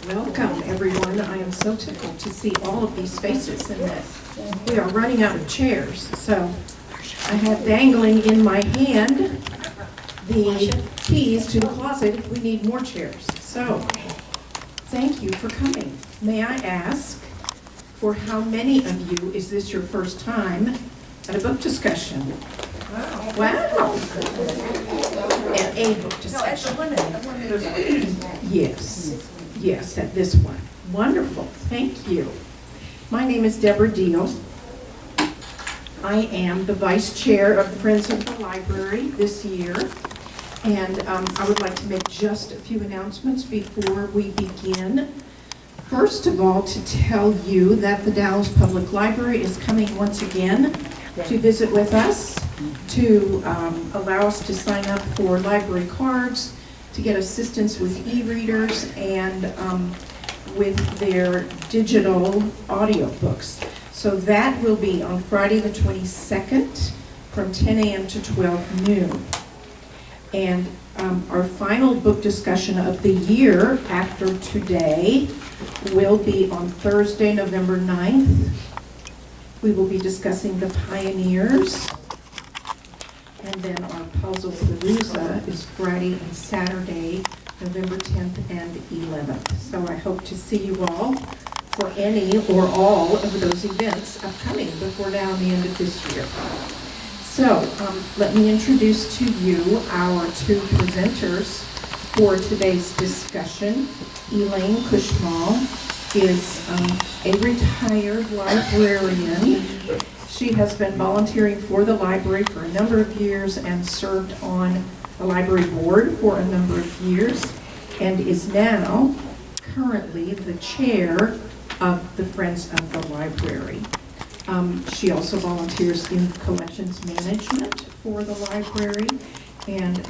Welcome, everyone. I am so tickled to see all of these faces and that we are running out of chairs. So I have dangling in my hand the keys to the closet if we need more chairs. So thank you for coming. May I ask, for how many of you is this your first time at a book discussion? Wow. At a book discussion. Yes, at this one. Wonderful, thank you. My name is Deborah Deal. I am the vice chair of the Friends of the Library this year. And I would like to make just a few announcements before we begin. First of all, to tell you that the Dallas Public Library is coming once again to visit with us, to allow us to sign up for library cards, to get assistance with e-readers and with their digital audiobooks. So that will be on Friday the 22nd from 10 a.m. to 12 noon. And our final book discussion of the year after today will be on Thursday, November 9th. We will be discussing The Pioneers. And then our Puzzle Palooza is Friday and Saturday, November 10th and 11th. So I hope to see you all for any or all of those events upcoming before now and the end of this year. So let me introduce to you our two presenters for today's discussion. Elaine Cushmal is a retired librarian. She has been volunteering for the library for a number of years and served on the library board for a number of years and is now currently the chair of the Friends of the Library. She also volunteers in collections management for the library, and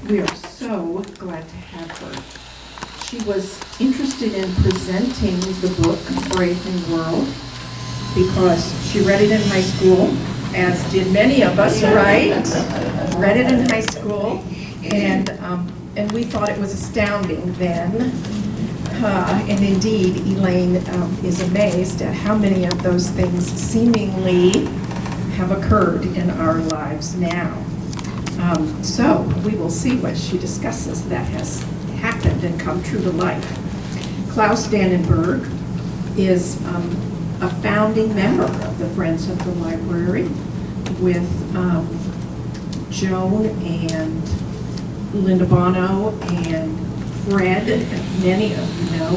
we are so glad to have her. She was interested in presenting the book Brave New World because she read it in high school, as did many of us, right? Read it in high school, and we thought it was astounding then. And indeed, Elaine is amazed at how many of those things seemingly have occurred in our lives now. So we will see what she discusses that has happened and come true to life. Klaus Dannenberg is a founding member of the Friends of the Library with Joan and Linda Bono and Fred, many of you know,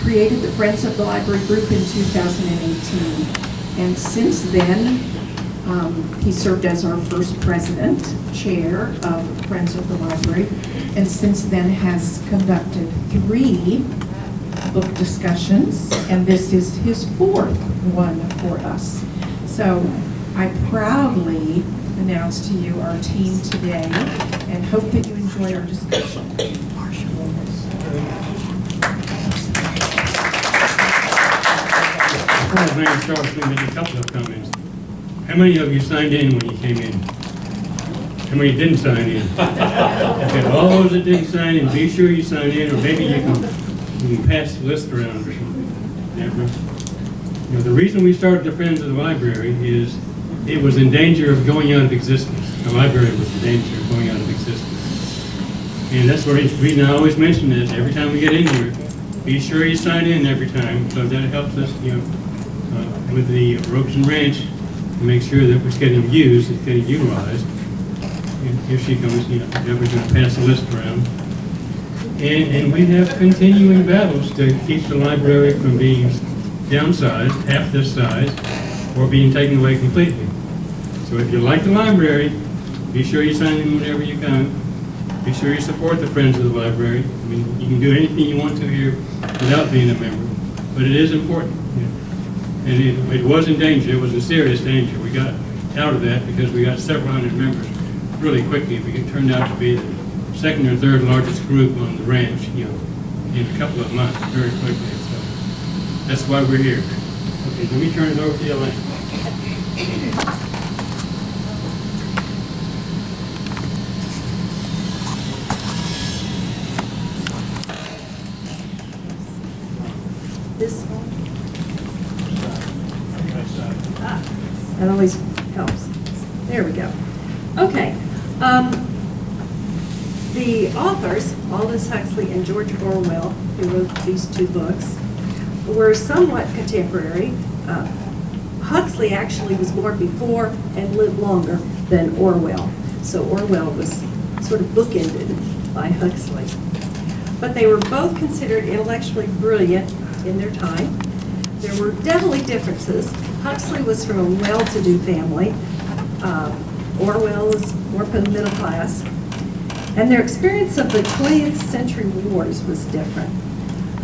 created the Friends of the Library group in 2018. And since then, he served as our first president, chair of Friends of the Library, and since then has conducted 3 book discussions, and this is his 4th one for us. So I proudly announce to you our team today and hope that you enjoy our discussion. Well, Mayor Charles, we made a couple of comments. How many of you signed in when you came in? How many didn't sign in? Okay, all those that didn't sign in, be sure you sign in, or maybe you can pass the list around or something. You know, the reason we started the Friends of the Library is it was in danger of going out of existence. The library was in danger of going out of existence. And that's the reason I always mention this every time we get in here. Be sure you sign in every time, so that helps us, you know, with the ropes and wrench to make sure that it's getting used, it's getting utilized. And here she comes, you know, Deborah's going to pass the list around. And we have continuing battles to keep the library from being downsized, half this size, or being taken away completely. So if you like the library, be sure you sign in whenever you come. Be sure you support the Friends of the Library. I mean, you can do anything you want to here without being a member, but it is important. You know. And it was in danger. It was in serious danger. We got out of that because we got several hundred members really quickly. We turned out to be the 2nd or 3rd largest group on the ranch, you know, in a couple of months, very quickly. So that's why we're here. Okay, let me turn it over to Elaine. 1 this one? Ah, that always helps. There we go. Okay. The authors, Aldous Huxley and George Orwell, who wrote these two books, were somewhat contemporary. Huxley actually was born before and lived longer than Orwell. So Orwell was sort of bookended by Huxley. But they were both considered intellectually brilliant in their time. There were definitely differences. Huxley was from a well-to-do family. Orwell was more from the middle class. And their experience of the 20th century wars was different.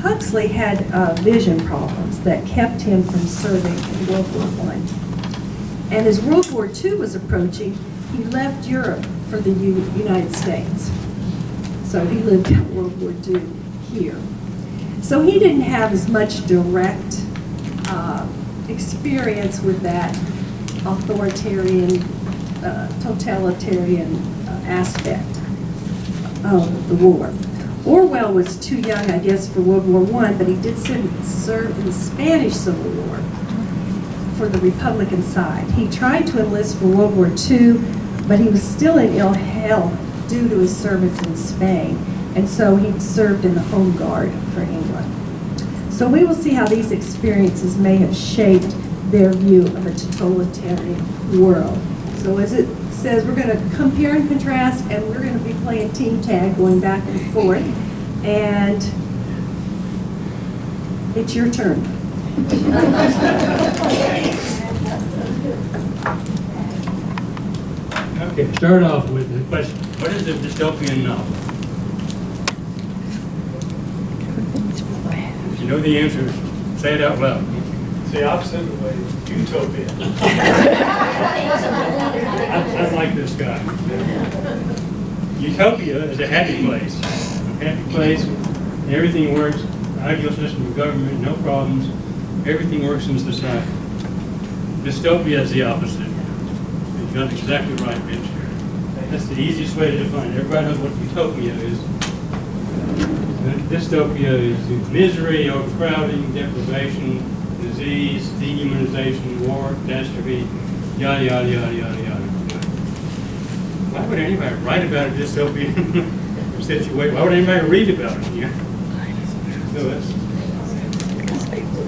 Huxley had vision problems that kept him from serving in World War I. And as World War II was approaching, he left Europe for the United States. So he lived out World War II here. So he didn't have as much direct experience with that authoritarian, totalitarian aspect of the war. Orwell was too young, I guess, for World War I, but he did serve in the Spanish Civil War for the Republican side. He tried to enlist for World War II, but he was still in ill health due to his service in Spain, and so he served in the Home Guard for England. So we will see how these experiences may have shaped their view of a totalitarian world. So as it says, we're going to compare and contrast, and we're going to be playing team tag, going back and forth, and it's your turn. Okay, start off with the question, what is a dystopian novel? If you know the answer, say it out loud. It's the opposite of the way utopia. I like this guy. Utopia is a happy place. A happy place, everything works, ideal system of government, no problems, everything works in society. Dystopia is the opposite. You got exactly right, Mitch. That's the easiest way to define it. Everybody knows what utopia is. Dystopia is misery, overcrowding, deprivation, disease, dehumanization, war, catastrophe, yada, yada, yada, yada, yada. Why would anybody write about a dystopian situation? Why would anybody read about it? Yeah? So that's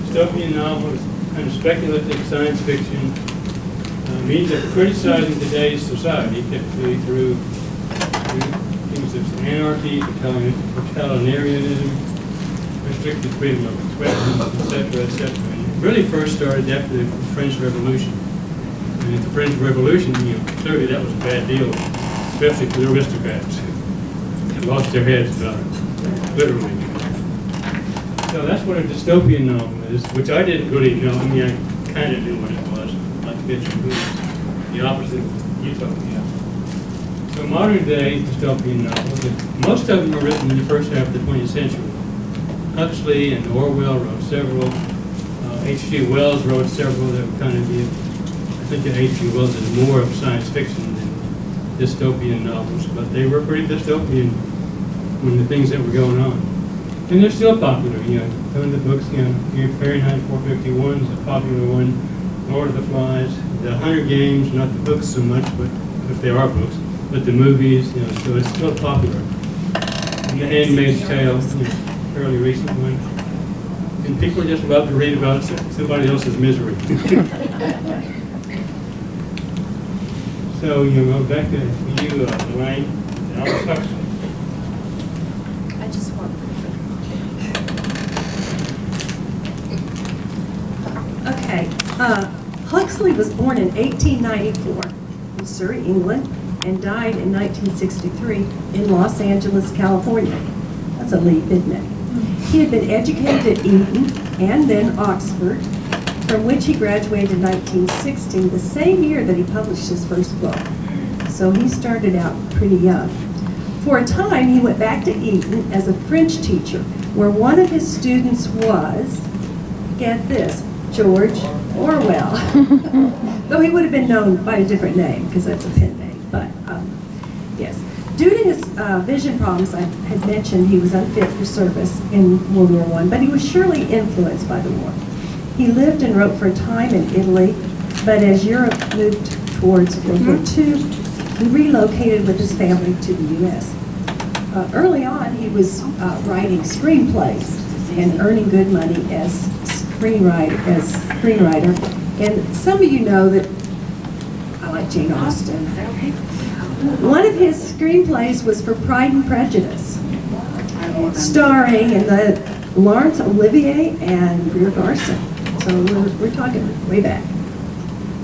dystopian novel is kind of speculative science fiction. Means of criticizing today's society, typically through things of anarchy, totalitarianism, restricted freedom of expression, etc., etc. And it really first started after the French Revolution. And at the French Revolution, clearly that was a bad deal, especially for the aristocrats. They lost their heads about it, literally. So that's what a dystopian novel is, which I didn't really know. I mean, I kind of knew what it was, like fiction movies, the opposite of utopia. So modern day dystopian novels, most of them were written in the first half of the 20th century. Huxley and Orwell wrote several. H.G. Wells wrote several that were kind of, I think that H.G. Wells is more of science fiction than dystopian novels, but they were pretty dystopian when the things that were going on. And they're still popular, some of the books, Fahrenheit 451 is a popular one, Lord of the Flies, the Hunger Games, not the books so much, but if they are books, but the movies, so it's still popular. And The Handmaid's Tale, fairly recent one. And people just love to read about somebody else's misery. So, back to you, Elaine, and Aldous Huxley. I just want. Okay, Huxley was born in 1894 in Surrey, England, and died in 1963 in Los Angeles, California. That's a leap, isn't it? He had been educated at Eton and then Oxford, from which he graduated in 1916, the same year that he published his first book. So he started out pretty young. For a time, he went back to Eton as a French teacher, where one of his students was, get this, George Orwell. Though he would have been known by a different name, because that's a pen name, but yes. Due to his vision problems, I had mentioned he was unfit for service in World War I, but he was surely influenced by the war. He lived and wrote for a time in Italy, but as Europe moved towards World War II, he relocated with his family to the U.S. Early on, he was writing screenplays and earning good money as screenwriter. And some of you know that I like Jane Austen. One of his screenplays was for Pride and Prejudice, starring in the Laurence Olivier and Greer Garson. So we're talking way back. I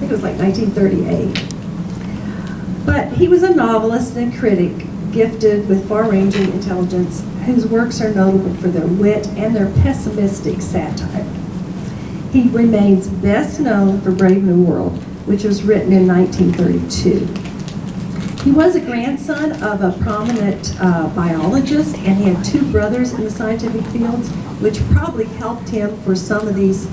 think it was like 1938. But he was a novelist and critic, gifted with far-ranging intelligence, whose works are notable for their wit and their pessimistic satire. He remains best known for Brave New World, which was written in 1932. He was a grandson of a prominent biologist, and he had two brothers in the scientific fields, which probably helped him for some of these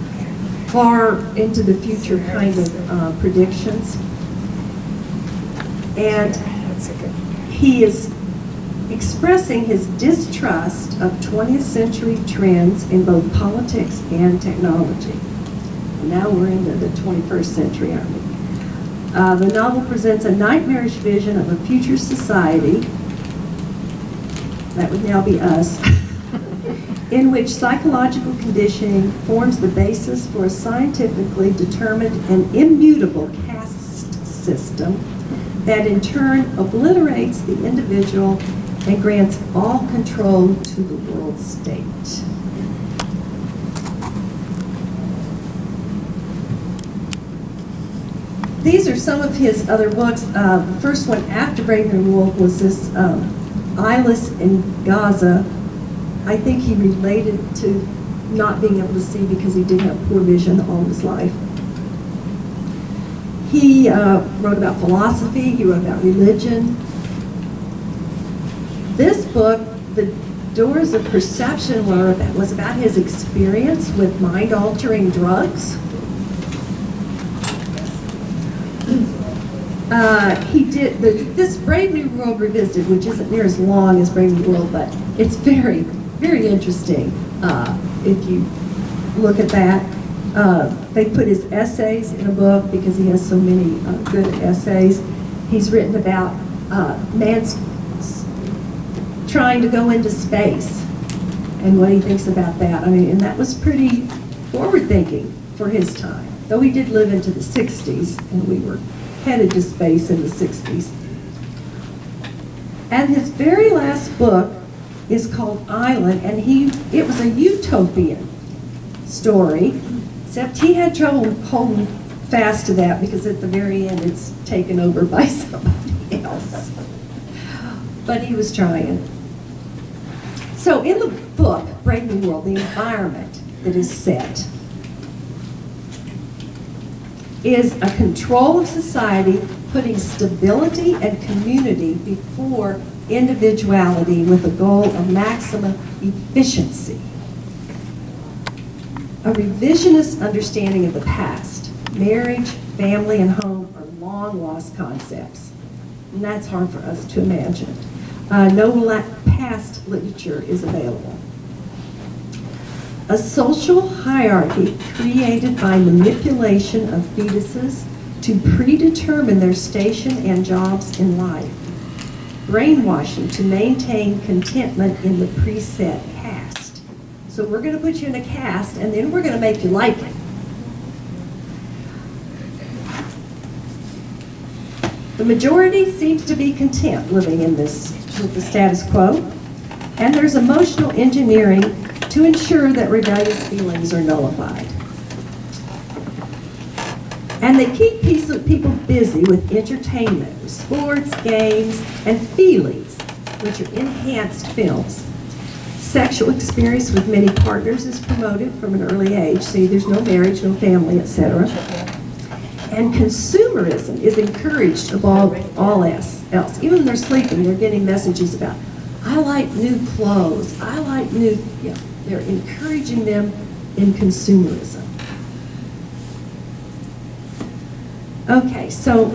far into the future kind of predictions. And he is expressing his distrust of 20th century trends in both politics and technology. Now we're into the 21st century, aren't we? The novel presents a nightmarish vision of a future society, that would now be us, in which psychological conditioning forms the basis for a scientifically determined and immutable caste system that in turn obliterates the individual and grants all control to the world state. These are some of his other books. The first one after Brave New World was this Eyeless in Gaza. I think he related to not being able to see because he did have poor vision all his life. He wrote about philosophy, he wrote about religion. This book, The Doors of Perception, was about his experience with mind-altering drugs. He did this Brave New World Revisited, which isn't near as long as Brave New World, but it's very, very interesting if you look at that. They put his essays in a book because he has so many good essays. He's written about man's trying to go into space and what he thinks about that. I mean, and that was pretty forward-thinking for his time, though he did live into the 60s, and we were headed to space in the 60s. And his very last book is called Island, and it was a utopian story, except he had trouble holding fast to that because at the very end it's taken over by somebody else. But he was trying. So in the book, Brave New World, the environment that is set is a control of society, putting stability and community before individuality with a goal of maximum efficiency. A revisionist understanding of the past. Marriage, family, and home are long lost concepts, and that's hard for us to imagine. No past literature is available. A social hierarchy created by manipulation of fetuses to predetermine their station and jobs in life. Brainwashing to maintain contentment in the preset caste. So we're going to put you in a caste, and then we're going to make you like it. The majority seems to be content living in this with the status quo, and there's emotional engineering to ensure that rebellious feelings are nullified. And they keep people busy with entertainment, sports, games, and feelings, which are enhanced films. Sexual experience with many partners is promoted from an early age. See, there's no marriage, no family, etc. And consumerism is encouraged above all else. Even when they're sleeping, they're getting messages about, I like new clothes, I like new, they're encouraging them in consumerism. Okay, so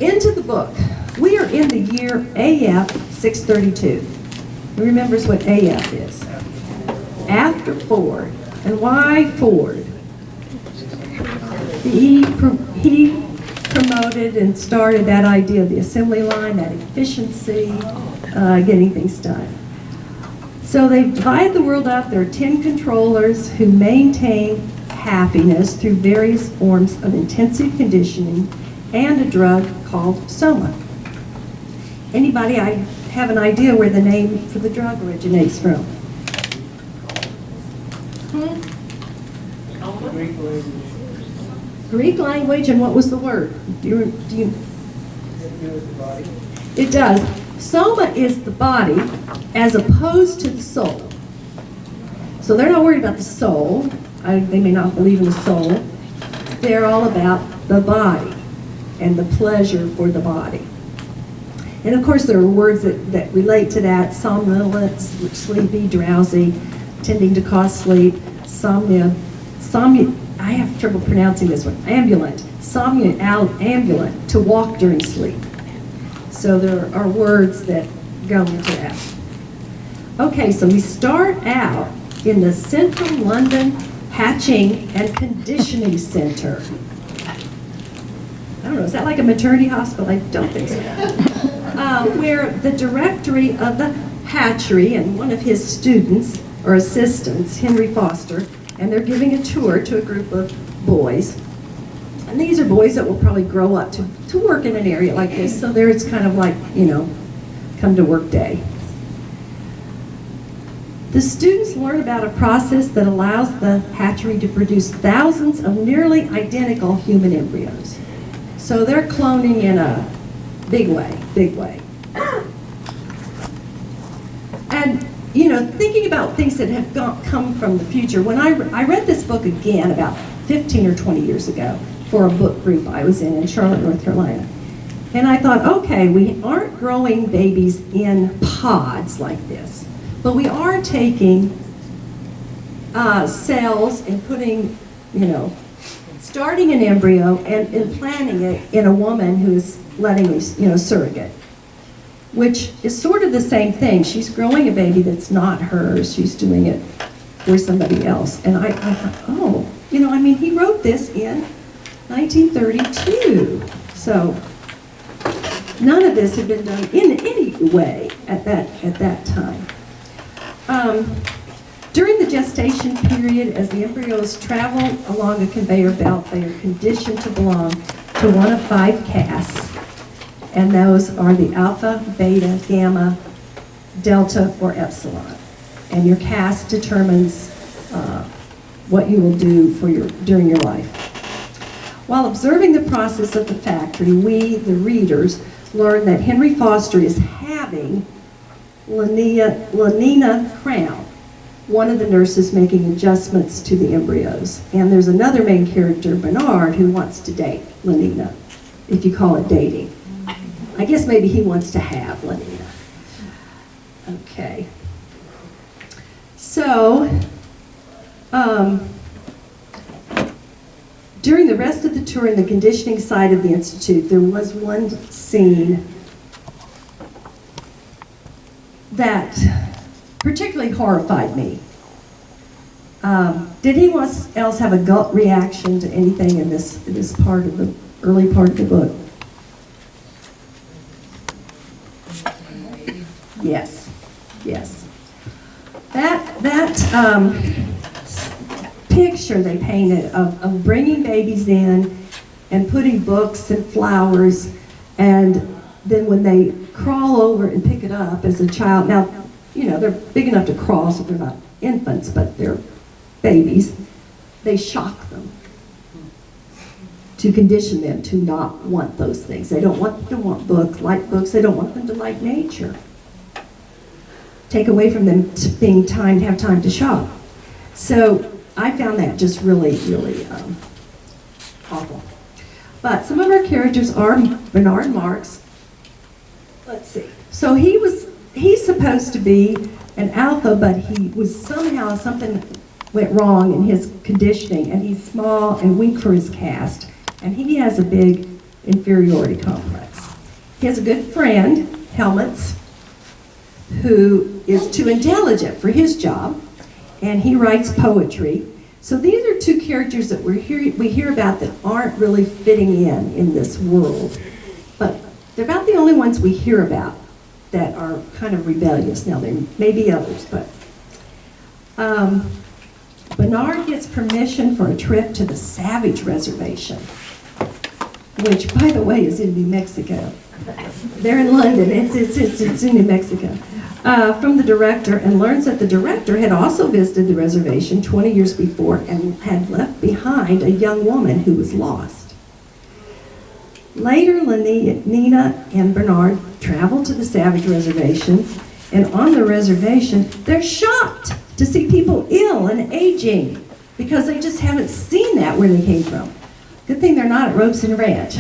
into the book. We are in the year AF 632. Who remembers what AF is? After Ford. And why Ford? He promoted and started that idea of the assembly line, that efficiency, getting things done. So they divide the world up. There are 10 controllers who maintain happiness through various forms of intensive conditioning and a drug called Soma. Anybody have an idea where the name for the drug originates from? Greek language, and what was the word? It does. Soma is the body as opposed to the soul. So they're not worried about the soul. They may not believe in the soul. They're all about the body and the pleasure for the body. And of course there are words that relate to that: somnolent, sleepy, drowsy, tending to cause sleep, somnia, I have trouble pronouncing this one, ambulant, ambulant, to walk during sleep. So there are words that go into that. Okay, so we start out in the Central London Hatching and Conditioning Center. I don't know, is that like a maternity hospital? I don't think so. Where the directory of the hatchery and one of his students or assistants, Henry Foster, and they're giving a tour to a group of boys. And these are boys that will probably grow up to work in an area like this. So there it's kind of like, come to work day. The students learn about a process that allows the hatchery to produce thousands of nearly identical human embryos. So they're cloning in a big way, big way. And thinking about things that have come from the future, when I read this book again about 15 or 20 years ago for a book group I was in Charlotte, North Carolina, and I thought, okay, we aren't growing babies in pods like this, but we are taking cells and putting, starting an embryo and implanting it in a woman who's letting a surrogate, which is sort of the same thing. She's growing a baby that's not hers. She's doing it for somebody else. And I thought, he wrote this in 1932. So none of this had been done in any way at that time. During the gestation period, as the embryos travel along a conveyor belt, they are conditioned to belong to one of 5 castes. And those are the alpha, beta, gamma, delta, or epsilon. And your caste determines what you will do during your life. While observing the process of the factory, we, the readers, learn that Henry Foster is having Lenina Crown, one of the nurses, making adjustments to the embryos. And there's another main character, Bernard, who wants to date Lenina, if you call it dating. I guess maybe he wants to have Lenina. Okay. So, during the rest of the tour in the conditioning side of the Institute, there was one scene that particularly horrified me. Did anyone else have a gut reaction to anything in this part of the early part of the book? Yes, yes. That picture they painted of bringing babies in and putting books and flowers, and then when they crawl over and pick it up as a child, now, they're big enough to crawl, so they're not infants, but they're babies, they shock them to condition them to not want those things. They don't want them to want books, like books, they don't want them to like nature. Take away from them being have time to shop. So I found that just really, really awful. But some of our characters are Bernard Marx. Let's see. So he's supposed to be an alpha, but he was somehow, something went wrong in his conditioning, and he's small and weak for his caste, and he has a big inferiority complex. He has a good friend, Helmets, who is too intelligent for his job, and he writes poetry. So these are two characters that we hear about that aren't really fitting in this world. But they're about the only ones we hear about that are kind of rebellious. Now, there may be others, but Bernard gets permission for a trip to the Savage Reservation, which, by the way, is in New Mexico. They're in London. It's in New Mexico. From the director, and learns that the director had also visited the reservation 20 years before and had left behind a young woman who was lost. Later, Nina and Bernard travel to the Savage Reservation, and on the reservation, they're shocked to see people ill and aging because they just haven't seen that where they came from. Good thing they're not at Ropes and Ranch.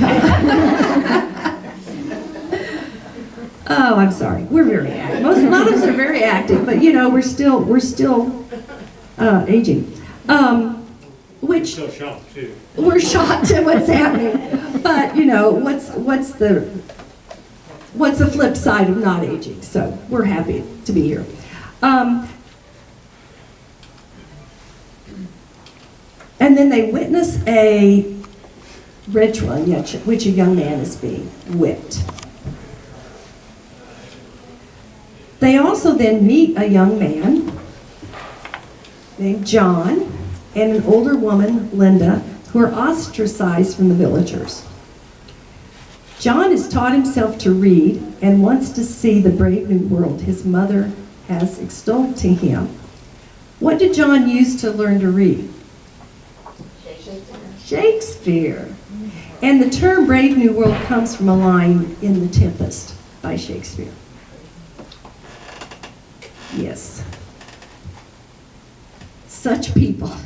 Oh, I'm sorry. We're very active. A lot of us are very active, but you know, we're still aging. Which Still shocked too. we're shocked at what's happening. But you know, what's the flip side of not aging? So we're happy to be here. And then they witness a ritual in which a young man is being whipped. They also then meet a young man named John and an older woman, Linda, who are ostracized from the villagers. John has taught himself to read and wants to see the brave new world his mother has extolled to him. What did John use to learn to read? Shakespeare. And the term brave new world comes from a line in The Tempest by Shakespeare. Yes. Such people.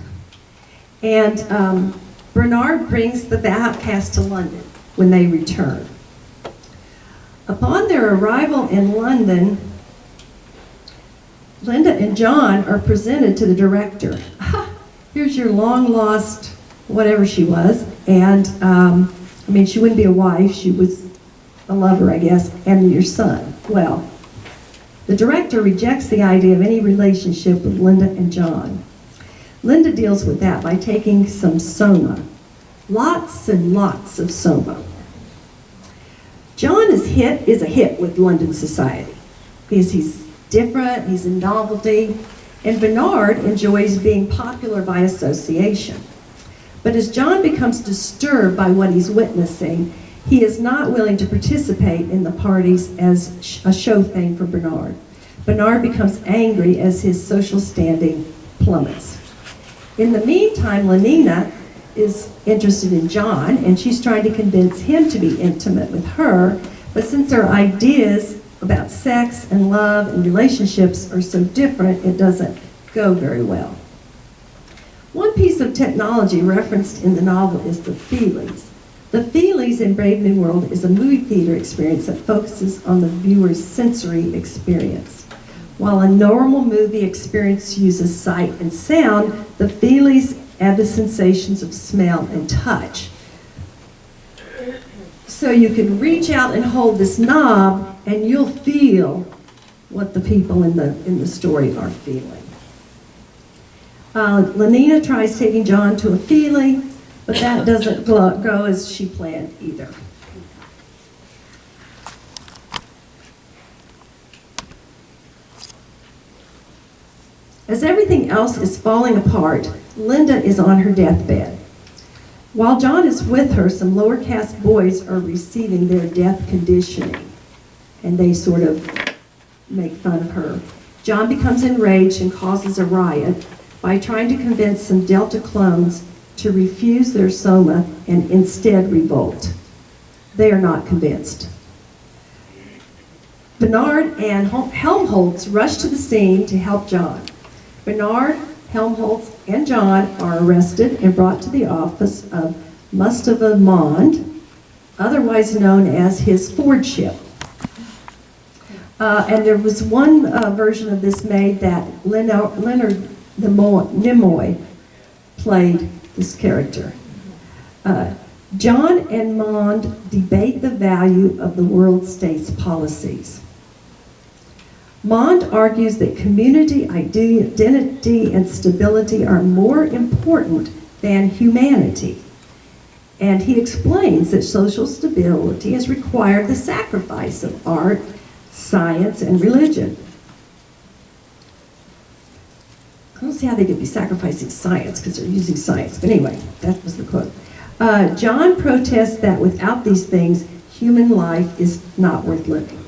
And Bernard brings the outcast to London when they return. Upon their arrival in London, Linda and John are presented to the director. Here's your long-lost whatever she was, and I mean, she wouldn't be a wife, she was a lover, I guess, and your son. Well, the director rejects the idea of any relationship with Linda and John. Linda deals with that by taking some soma. Lots and lots of soma. John is a hit with London society because he's different, he's a novelty, and Bernard enjoys being popular by association. But as John becomes disturbed by what he's witnessing, he is not willing to participate in the parties as a show thing for Bernard. Bernard becomes angry as his social standing plummets. In the meantime, Lenina is interested in John, and she's trying to convince him to be intimate with her, but since their ideas about sex and love and relationships are so different, it doesn't go very well. One piece of technology referenced in the novel is the Feelies. The Feelies in Brave New World is a movie theater experience that focuses on the viewer's sensory experience. While a normal movie experience uses sight and sound, the Feelies add the sensations of smell and touch. So you can reach out and hold this knob and you'll feel what the people in the story are feeling. Lenina tries taking John to a Feely, but that doesn't go as she planned either. As everything else is falling apart, Linda is on her deathbed. While John is with her, some lower caste boys are receiving their death conditioning, and they sort of make fun of her. John becomes enraged and causes a riot by trying to convince some Delta clones to refuse their soma and instead revolt. They are not convinced. Bernard and Helmholtz rush to the scene to help John. Bernard, Helmholtz, and John are arrested and brought to the office of Mustafa Mond, otherwise known as his Fordship. And there was one version of this made that Leonard Nimoy played this character. John and Mond debate the value of the world state's policies. Mond argues that community identity and stability are more important than humanity. And he explains that social stability has required the sacrifice of art, science, and religion. I don't see how they could be sacrificing science because they're using science. But anyway, that was the quote. John protests that without these things, human life is not worth living.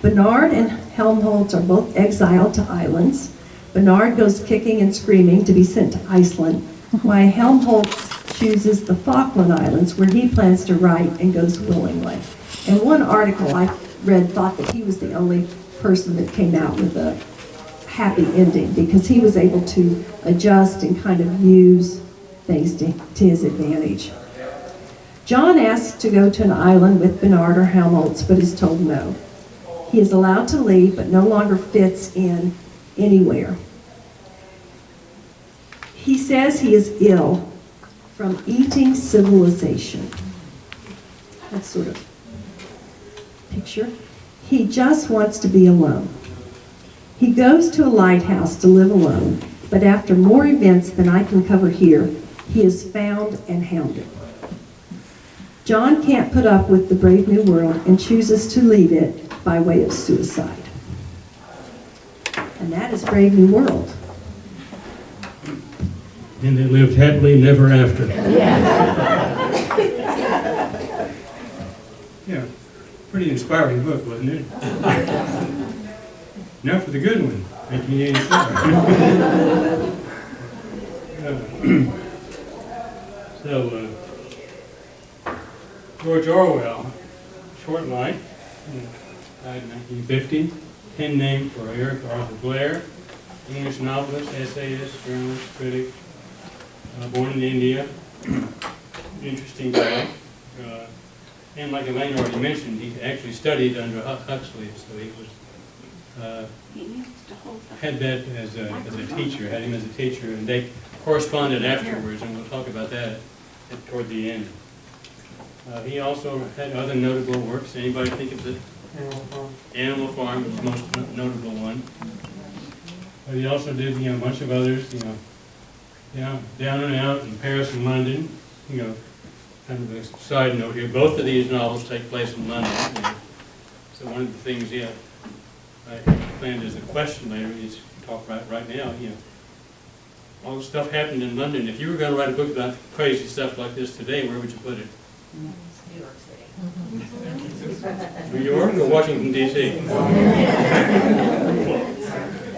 Bernard and Helmholtz are both exiled to islands. Bernard goes kicking and screaming to be sent to Iceland, while Helmholtz chooses the Falkland Islands, where he plans to write and goes willingly. And one article I read thought that he was the only person that came out with a happy ending because he was able to adjust and kind of use things to his advantage. John asks to go to an island with Bernard or Helmholtz, but is told no. He is allowed to leave, but no longer fits in anywhere. He says he is ill from eating civilization. That's sort of picture. He just wants to be alone. He goes to a lighthouse to live alone, but after more events than I can cover here, he is found and hounded. John can't put up with the brave new world and chooses to leave it by way of suicide. And that is Brave New World. And they lived happily never after. Yeah, pretty inspiring book, wasn't it? Now for the good one, 1984. George Orwell, short life, died in 1950, pen name for Eric Arthur Blair, English novelist, essayist, journalist, critic, born in India. Interesting guy. And like Elaine already mentioned, he actually studied under Huxley, so he was had that as a teacher, had him as a teacher, and they corresponded afterwards, and we'll talk about that toward the end. He also had other notable works. Anybody think of the Animal Farm was the most notable one. But he also did, a bunch of others, Down and Out in Paris and London. Kind of a side note here, both of these novels take place in London. So one of the things, I planned as a question later is to talk about right now, all the stuff happened in London. If you were going to write a book about crazy stuff like this today, where would you put it? New York City. New York or Washington, D.C.?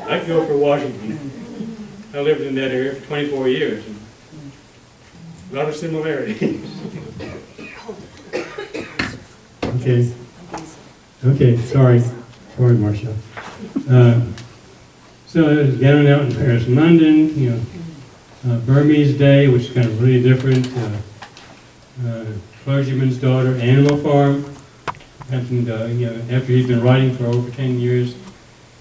I'd go for Washington. I lived in that area for 24 years. And a lot of similarities. Okay, sorry, Marcia. So it was Down and Out in Paris and London, Burmese Day, which is kind of really different. Clergyman's Daughter, Animal Farm, happened, after he'd been writing for over 10 years.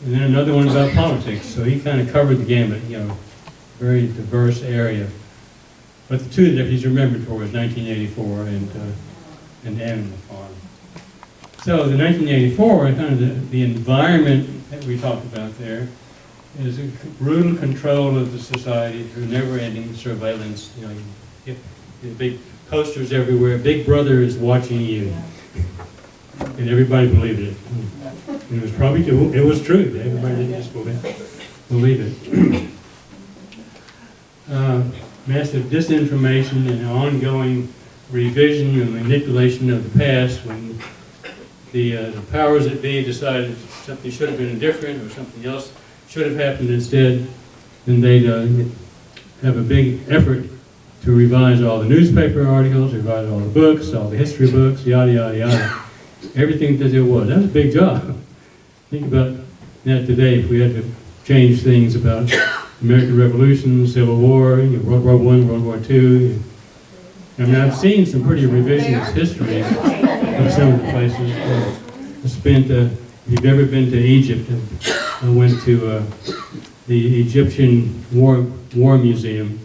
And then another one about politics. So he kind of covered the gamut, very diverse area. But the two that he's remembered for was 1984 and Animal Farm. So the 1984, kind of the environment that we talked about there is a brutal control of the society through never-ending surveillance. You get the big posters everywhere. Big Brother is watching you, and everybody believed it. And it was probably it was true. Everybody didn't just believe it. Massive disinformation and ongoing revision and manipulation of the past when the powers that be decided something should have been different or something else should have happened instead, then they'd have a big effort to revise all the newspaper articles, revise all the books, all the history books, yada, yada, yada. Everything that there was. That was a big job. Think about that today if we had to change things about American Revolution, Civil War, World War I, World War II. I mean, I've seen some pretty revisionist histories of some of the places. If you've ever been to Egypt, I went to the Egyptian War Museum,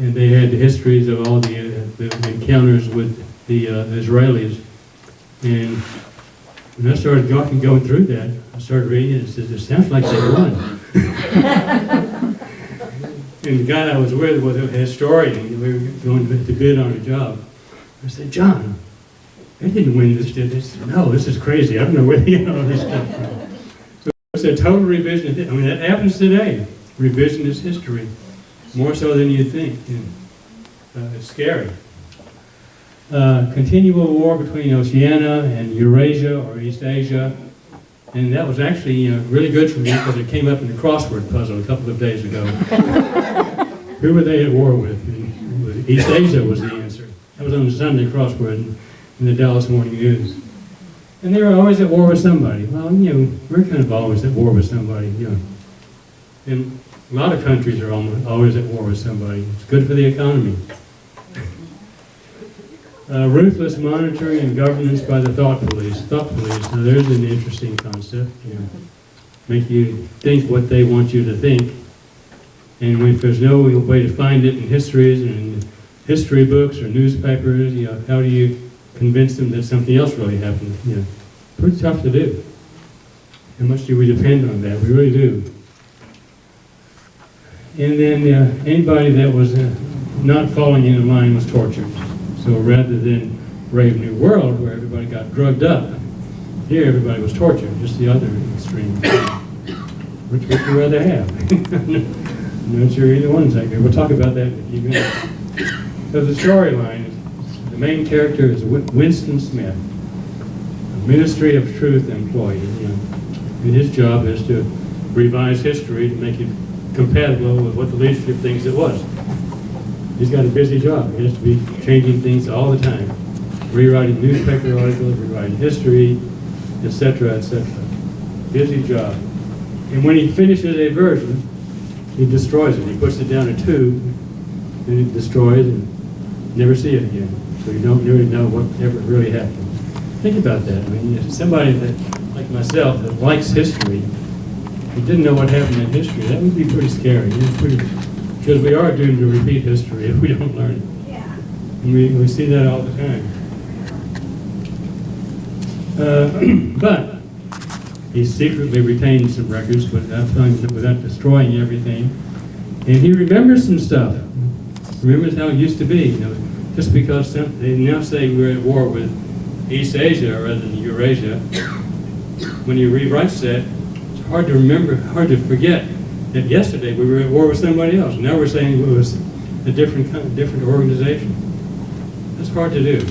and they had the histories of all the encounters with the Israelis. And when I started going through that, I started reading it, and said, it sounds like they won. And the guy I was with was a historian. We were going to bid on a job. I said, John, they didn't win this, did they? He said, no, this is crazy. I don't know where they get all this stuff from. So it's a total revision. I mean, that happens today. Revisionist history, more so than you think. And, it's scary. Continual war between Oceania and Eurasia or East Asia. And that was actually really good for me because it came up in the crossword puzzle a couple of days ago. Who were they at war with? And East Asia was the answer. That was on the Sunday crossword in the Dallas Morning News. And they were always at war with somebody. Well, we're kind of always at war with somebody, And a lot of countries are always at war with somebody. It's good for the economy. Ruthless monitoring and governance by the thought police. Thought police, now there's an interesting concept. Make you think what they want you to think. And if there's no way to find it in histories and in history books or newspapers, how do you convince them that something else really happened? Pretty tough to do. How much do we depend on that? We really do. And then anybody that was not falling into line was tortured. So rather than Brave New World, where everybody got drugged up, here everybody was tortured, just the other extreme. Which would you rather have? I'm not sure either one's like that. We'll talk about that in a few minutes. So the storyline is, the main character is Winston Smith, a Ministry of Truth employee. And his job is to revise history to make it compatible with what the leadership thinks it was. He's got a busy job. He has to be changing things all the time. Rewriting newspaper articles, rewriting history, etc., etc. Busy job. And when he finishes a version, he destroys it. He puts it down a tube, and it destroys and never see it again. So you don't really know what ever really happened. Think about that. I mean, somebody that, like myself, that likes history, who didn't know what happened in history, that would be pretty scary. Because we are doomed to repeat history if we don't learn it. Yeah. And we see that all the time. But he secretly retained some records without destroying everything. And he remembers some stuff. Remembers how it used to be. Just because they now say we're at war with East Asia rather than Eurasia, when he rewrites that, it's hard to remember, hard to forget that yesterday we were at war with somebody else. Now we're saying it was a different organization. That's hard to do.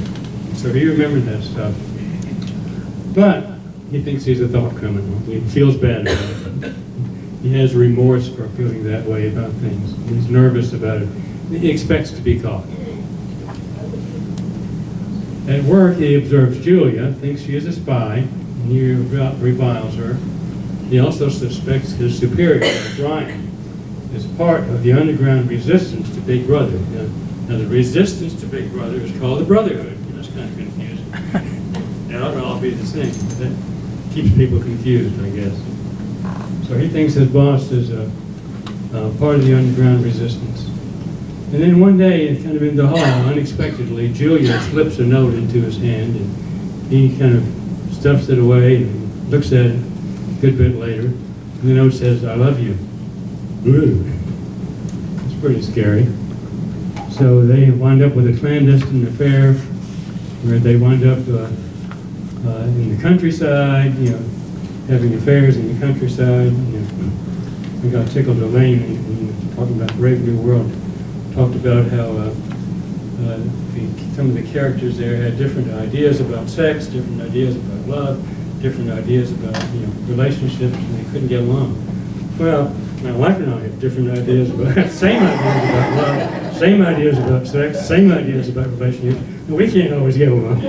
So he remembered that stuff. But he thinks he's a thought criminal. He feels bad about it. He has remorse for feeling that way about things. He's nervous about it. He expects to be caught. At work, he observes Julia, thinks she is a spy, and he reviles her. He also suspects his superior, Brian, is part of the underground resistance to Big Brother. Now the resistance to Big Brother is called the Brotherhood. That's kind of confusing. They ought to all be the same. That keeps people confused, I guess. So he thinks his boss is part of the underground resistance. And then one day, kind of in the hall, unexpectedly, Julia slips a note into his hand, and he kind of stuffs it away and looks at it a good bit later. And the note says, "I love you." Ooh. It's pretty scary. So they wind up with a clandestine affair where they wind up in the countryside, having affairs in the countryside. We got tickled Elaine and talking about Brave New World. Talked about how some of the characters there had different ideas about sex, different ideas about love, different ideas about relationships, and they couldn't get along. Well, my wife and I have different ideas about same ideas about love, same ideas about sex, same ideas about relationships, and we can't always get along.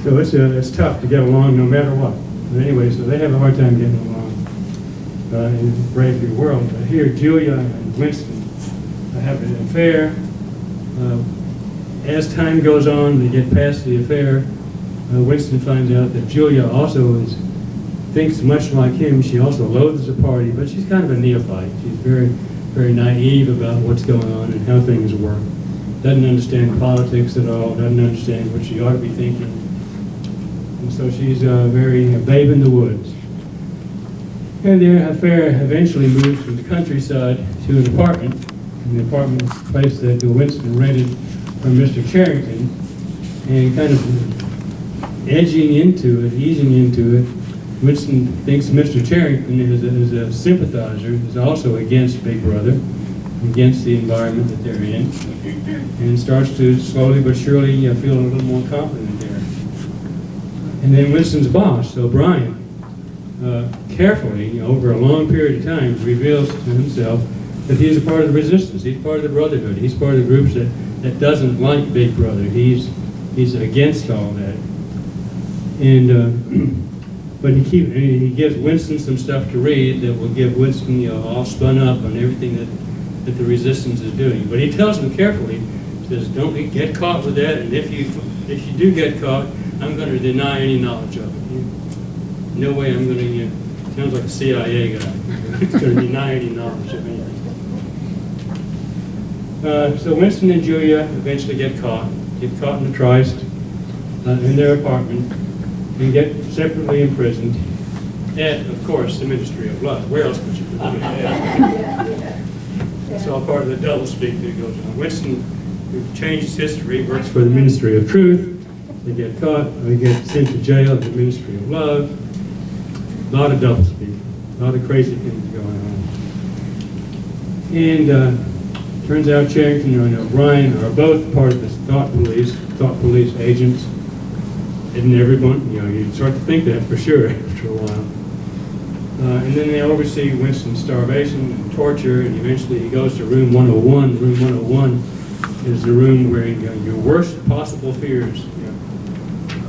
So it's tough to get along no matter what. But anyway, so they have a hard time getting along in Brave New World. But here, Julia and Winston have an affair. As time goes on, they get past the affair. Winston finds out that Julia also thinks much like him. She also loathes the party, but she's kind of a neophyte. She's very very naive about what's going on and how things work. Doesn't understand politics at all, doesn't understand what she ought to be thinking. And so she's very a babe in the woods. And their affair eventually moves from the countryside to an apartment. And the apartment place that Winston rented from Mr. Charrington, and kind of edging into it, easing into it, Winston thinks Mr. Charrington is a sympathizer, is also against Big Brother, against the environment that they're in, and starts to slowly but surely feel a little more confident there. And then Winston's boss, O'Brien, carefully, over a long period of time, reveals to himself that he is a part of the resistance, he's part of the Brotherhood, he's part of the groups that doesn't like Big Brother, he's against all that. And but he gives Winston some stuff to read that will give Winston all spun up on everything that the resistance is doing. But he tells him carefully, says, don't get caught with that, and if you do get caught, I'm going to deny any knowledge of it. No way I'm going to, sounds like a CIA guy. He's going to deny any knowledge of anything. So Winston and Julia eventually get caught in the tryst in their apartment, and get separately imprisoned at, of course, the Ministry of Love. Where else would you put it? It's all part of the doublespeak that goes on. Winston, who changed history, works for the Ministry of Truth. They get caught, they get sent to jail at the Ministry of Love. A lot of doublespeak, a lot of crazy things going on. And turns out Charrington and O'Brien are both part of this thought police agents. Isn't everyone? You start to think that for sure after a while. And then they oversee Winston's starvation and torture, and eventually he goes to room 101. Room 101 is the room where your worst possible fears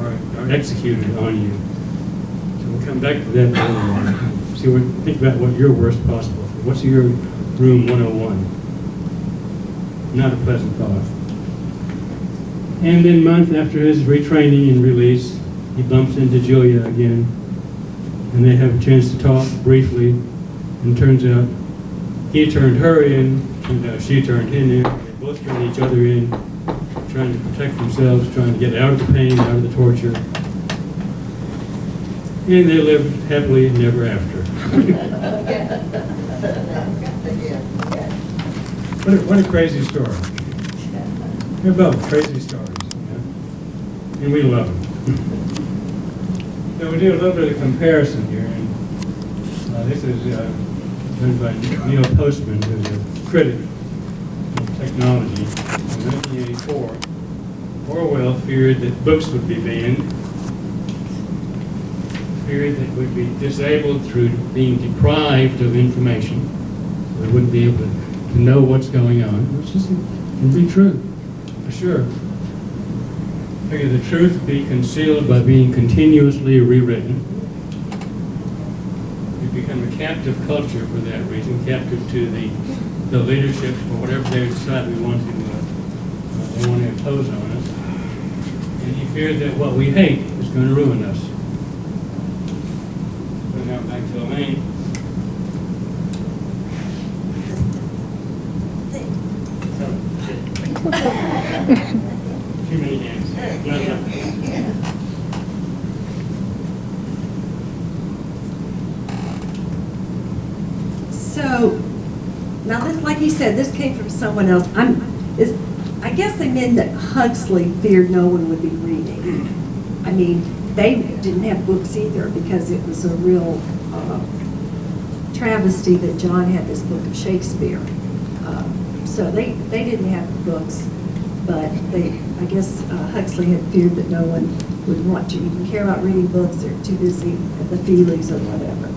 are executed on you. So we'll come back to that in a while. Think about what your worst possible fear. What's your room 101? Not a pleasant thought. And then a month after his retraining and release, he bumps into Julia again, and they have a chance to talk briefly, and turns out he turned her in, and she turned him in. They both turned each other in, trying to protect themselves, trying to get out of the pain, out of the torture. And they lived happily ever after. What a crazy story. They're both crazy stories, and we love them. So we do a little bit of comparison here, and this is done by Neil Postman, who's a critic of technology. In 1984, Orwell feared that books would be banned, feared that we'd be disabled through being deprived of information. We wouldn't be able to know what's going on, which can be true. For sure. Figure the truth be concealed by being continuously rewritten. We become a captive culture for that reason, captive to the leadership or whatever they decide they want to impose on us. And he feared that what we hate is going to ruin us. So now back to Elaine. Too many hands. So, now this, like you said, this came from someone else. I guess they meant that Huxley feared no one would be reading. I mean, they didn't have books either because it was a real travesty that John had this book of Shakespeare. So they didn't have books, but I guess Huxley had feared that no one would want to even care about reading books. They're too busy at the feelies or whatever.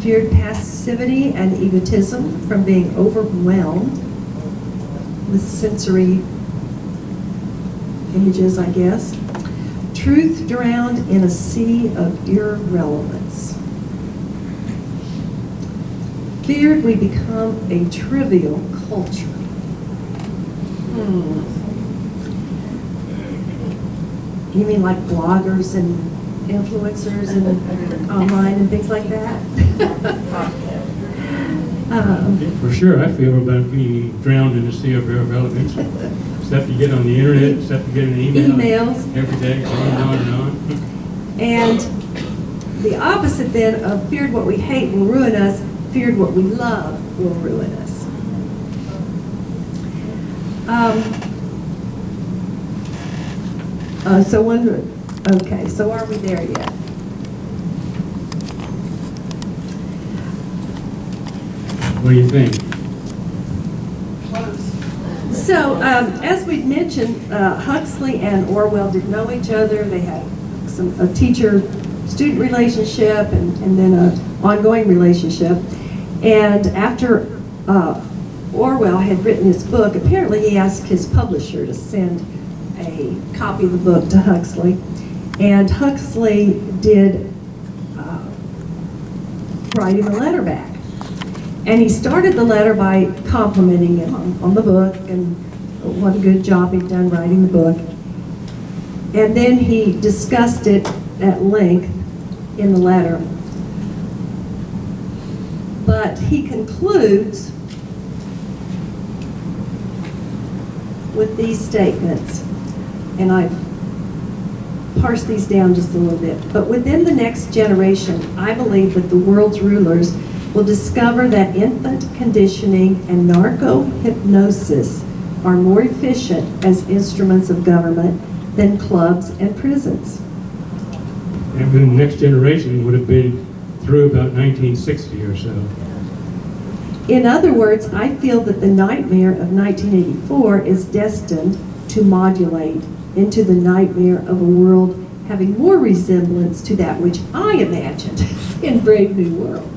Feared passivity and egotism from being overwhelmed with sensory images, I guess. Truth drowned in a sea of irrelevance. Feared we become a trivial culture. You mean like bloggers and influencers and online and things like that? For sure, I feel about being drowned in a sea of irrelevance. Stuff you get on the internet, stuff you get in Emails. every day, on and on and on. And the opposite then of feared what we hate will ruin us, feared what we love will ruin us. Okay, so are we there yet? What do you think? So, as we've mentioned, Huxley and Orwell didn't know each other. They had a teacher-student relationship and then an ongoing relationship. And after Orwell had written his book, apparently he asked his publisher to send a copy of the book to Huxley. And Huxley did write him a letter back. And he started the letter by complimenting him on the book and what a good job he'd done writing the book. And then he discussed it at length in the letter. But he concludes with these statements, and I've parsed these down just a little bit. But within the next generation, I believe that the world's rulers will discover that infant conditioning and narco-hypnosis are more efficient as instruments of government than clubs and prisons. And the next generation would have been through about 1960 or so. In other words, I feel that the nightmare of 1984 is destined to modulate into the nightmare of a world having more resemblance to that which I imagined in Brave New World.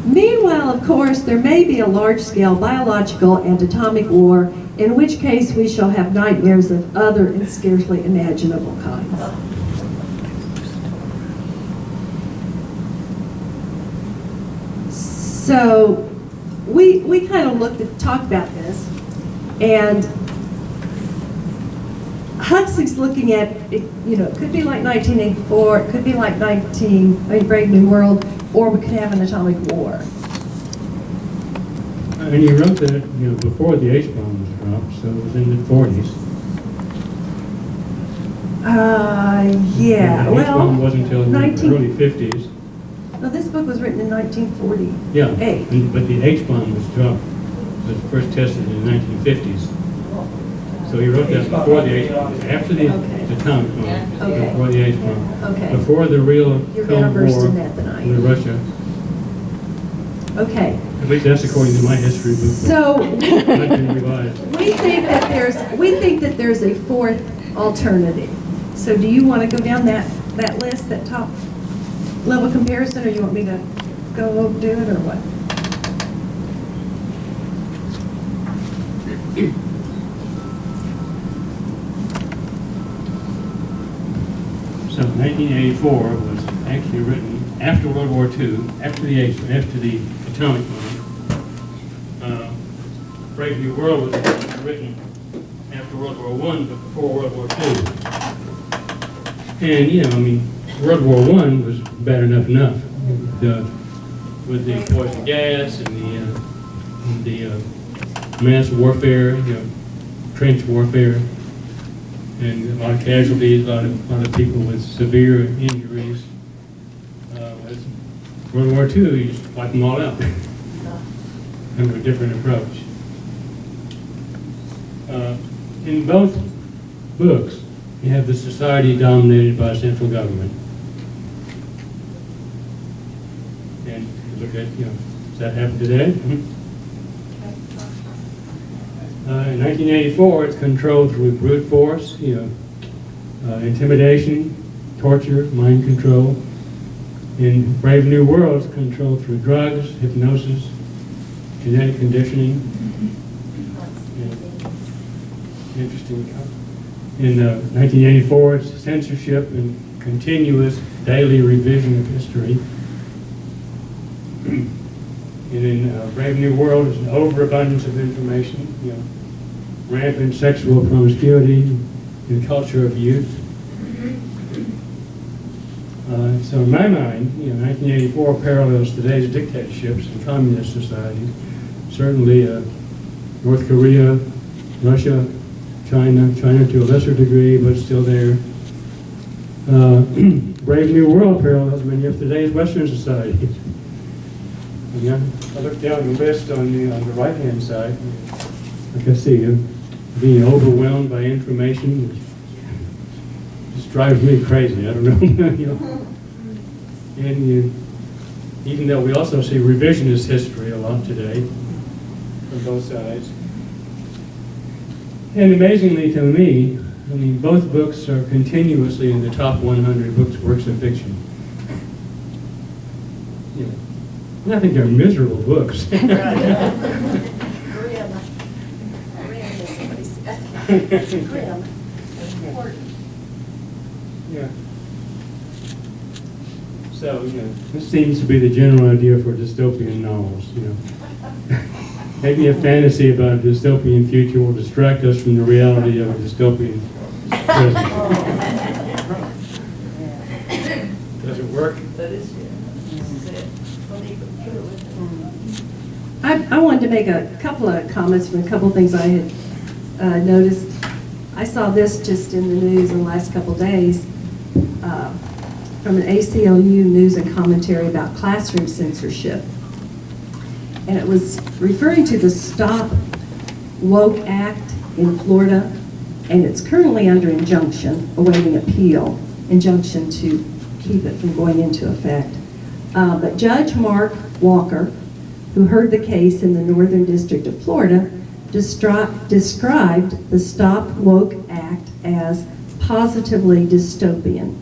Meanwhile, of course, there may be a large-scale biological and atomic war, in which case we shall have nightmares of other and scarcely imaginable kinds. So we kind of talked about this, and Huxley's looking at it, it could be like 1984, it could be like Brave New World, or we could have an atomic war. And he wrote that, before the H-bomb was dropped, so it was in the 40s. Yeah, The well, H-bomb wasn't until the early 50s. No, this book was written in 1940. Yeah, but the H-bomb was dropped, was first tested in the 1950s. So he wrote that before the H-bomb, after the atomic bomb, Okay. before the H-bomb. Okay. Before the real You're better Cold versed War in that than I am. with Russia. Okay. At least that's according to my history book. So I've been revised. we think that there's a fourth alternative. So do you want to go down that list, that top level comparison, or you want me to go do it, or what? So 1984 was actually written after World War II, after the atomic bomb. Brave New World was written after World War I, but before World War II. And World War I was bad enough. With the poison gas and the mass warfare, trench warfare, and a lot of casualties, a lot of people with severe injuries. World War II, you just wipe them all out under a different approach. In both books, you have the society dominated by central government. And you look at, does that happen today? In 1984, it's controlled through brute force, intimidation, torture, mind control. In Brave New World, it's controlled through drugs, hypnosis, genetic conditioning. Interesting. In 1984, it's censorship and continuous daily revision of history. And in Brave New World, it's an overabundance of information, rampant sexual promiscuity and culture of youth. So in my mind, 1984 parallels today's dictatorships and communist societies. Certainly North Korea, Russia, China to a lesser degree, but still there. Brave New World parallels many of today's Western societies. Again, I look down the list on the right-hand side. Like I see, being overwhelmed by information, which just drives me crazy. I don't know. And even though we also see revisionist history a lot today from both sides. And amazingly to me, both books are continuously in the top 100 works of fiction. And I think they're miserable books. Grim. Is somebody said. Grim. Yeah. So, this seems to be the general idea for dystopian novels, Maybe a fantasy about a dystopian future will distract us from the reality of a dystopian present. Does it work? That is, I wanted to make a couple of comments from a couple of things I had noticed. I saw this just in the news in the last couple of days from an ACLU news and commentary about classroom censorship. And it was referring to the Stop Woke Act in Florida, and it's currently under injunction, awaiting appeal, injunction to keep it from going into effect. But Judge Mark Walker, who heard the case in the Northern District of Florida, described the Stop Woke Act as positively dystopian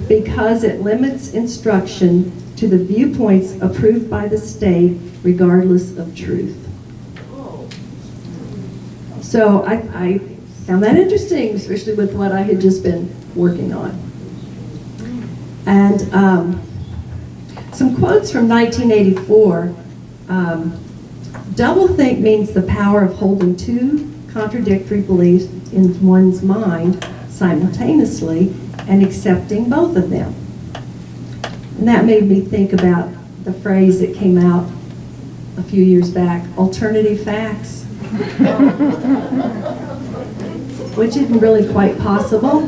because it limits instruction to the viewpoints approved by the state regardless of truth. So I found that interesting, especially with what I had just been working on. And some quotes from 1984. Doublethink means the power of holding two contradictory beliefs in one's mind simultaneously and accepting both of them. And that made me think about the phrase that came out a few years back, alternative facts, which isn't really quite possible.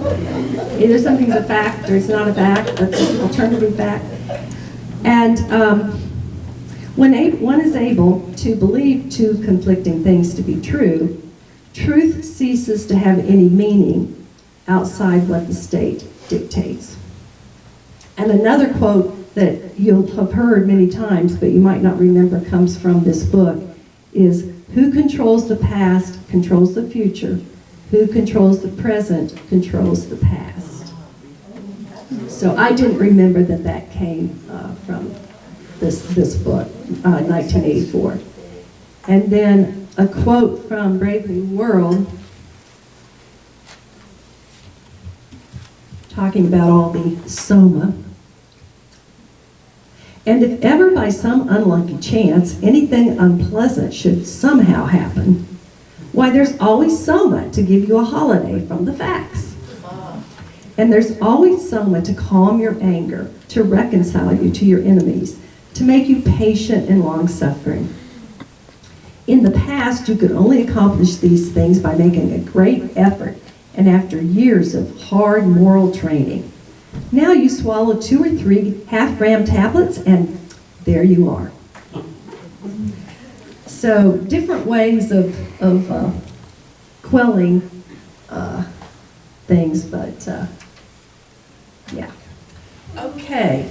Either something's a fact or it's not a fact, but it's an alternative fact. And when one is able to believe two conflicting things to be true, truth ceases to have any meaning outside what the state dictates. And another quote that you'll have heard many times, but you might not remember, comes from this book, is who controls the past controls the future. Who controls the present controls the past. So I didn't remember that came from this book, 1984. And then a quote from Brave New World, talking about all the soma. And if ever by some unlucky chance anything unpleasant should somehow happen, why there's always soma to give you a holiday from the facts. And there's always someone to calm your anger, to reconcile you to your enemies, to make you patient and long-suffering. In the past, you could only accomplish these things by making a great effort and after years of hard moral training. Now you swallow 2 or 3 half-gram tablets and there you are. So different ways of quelling things, but yeah. Okay,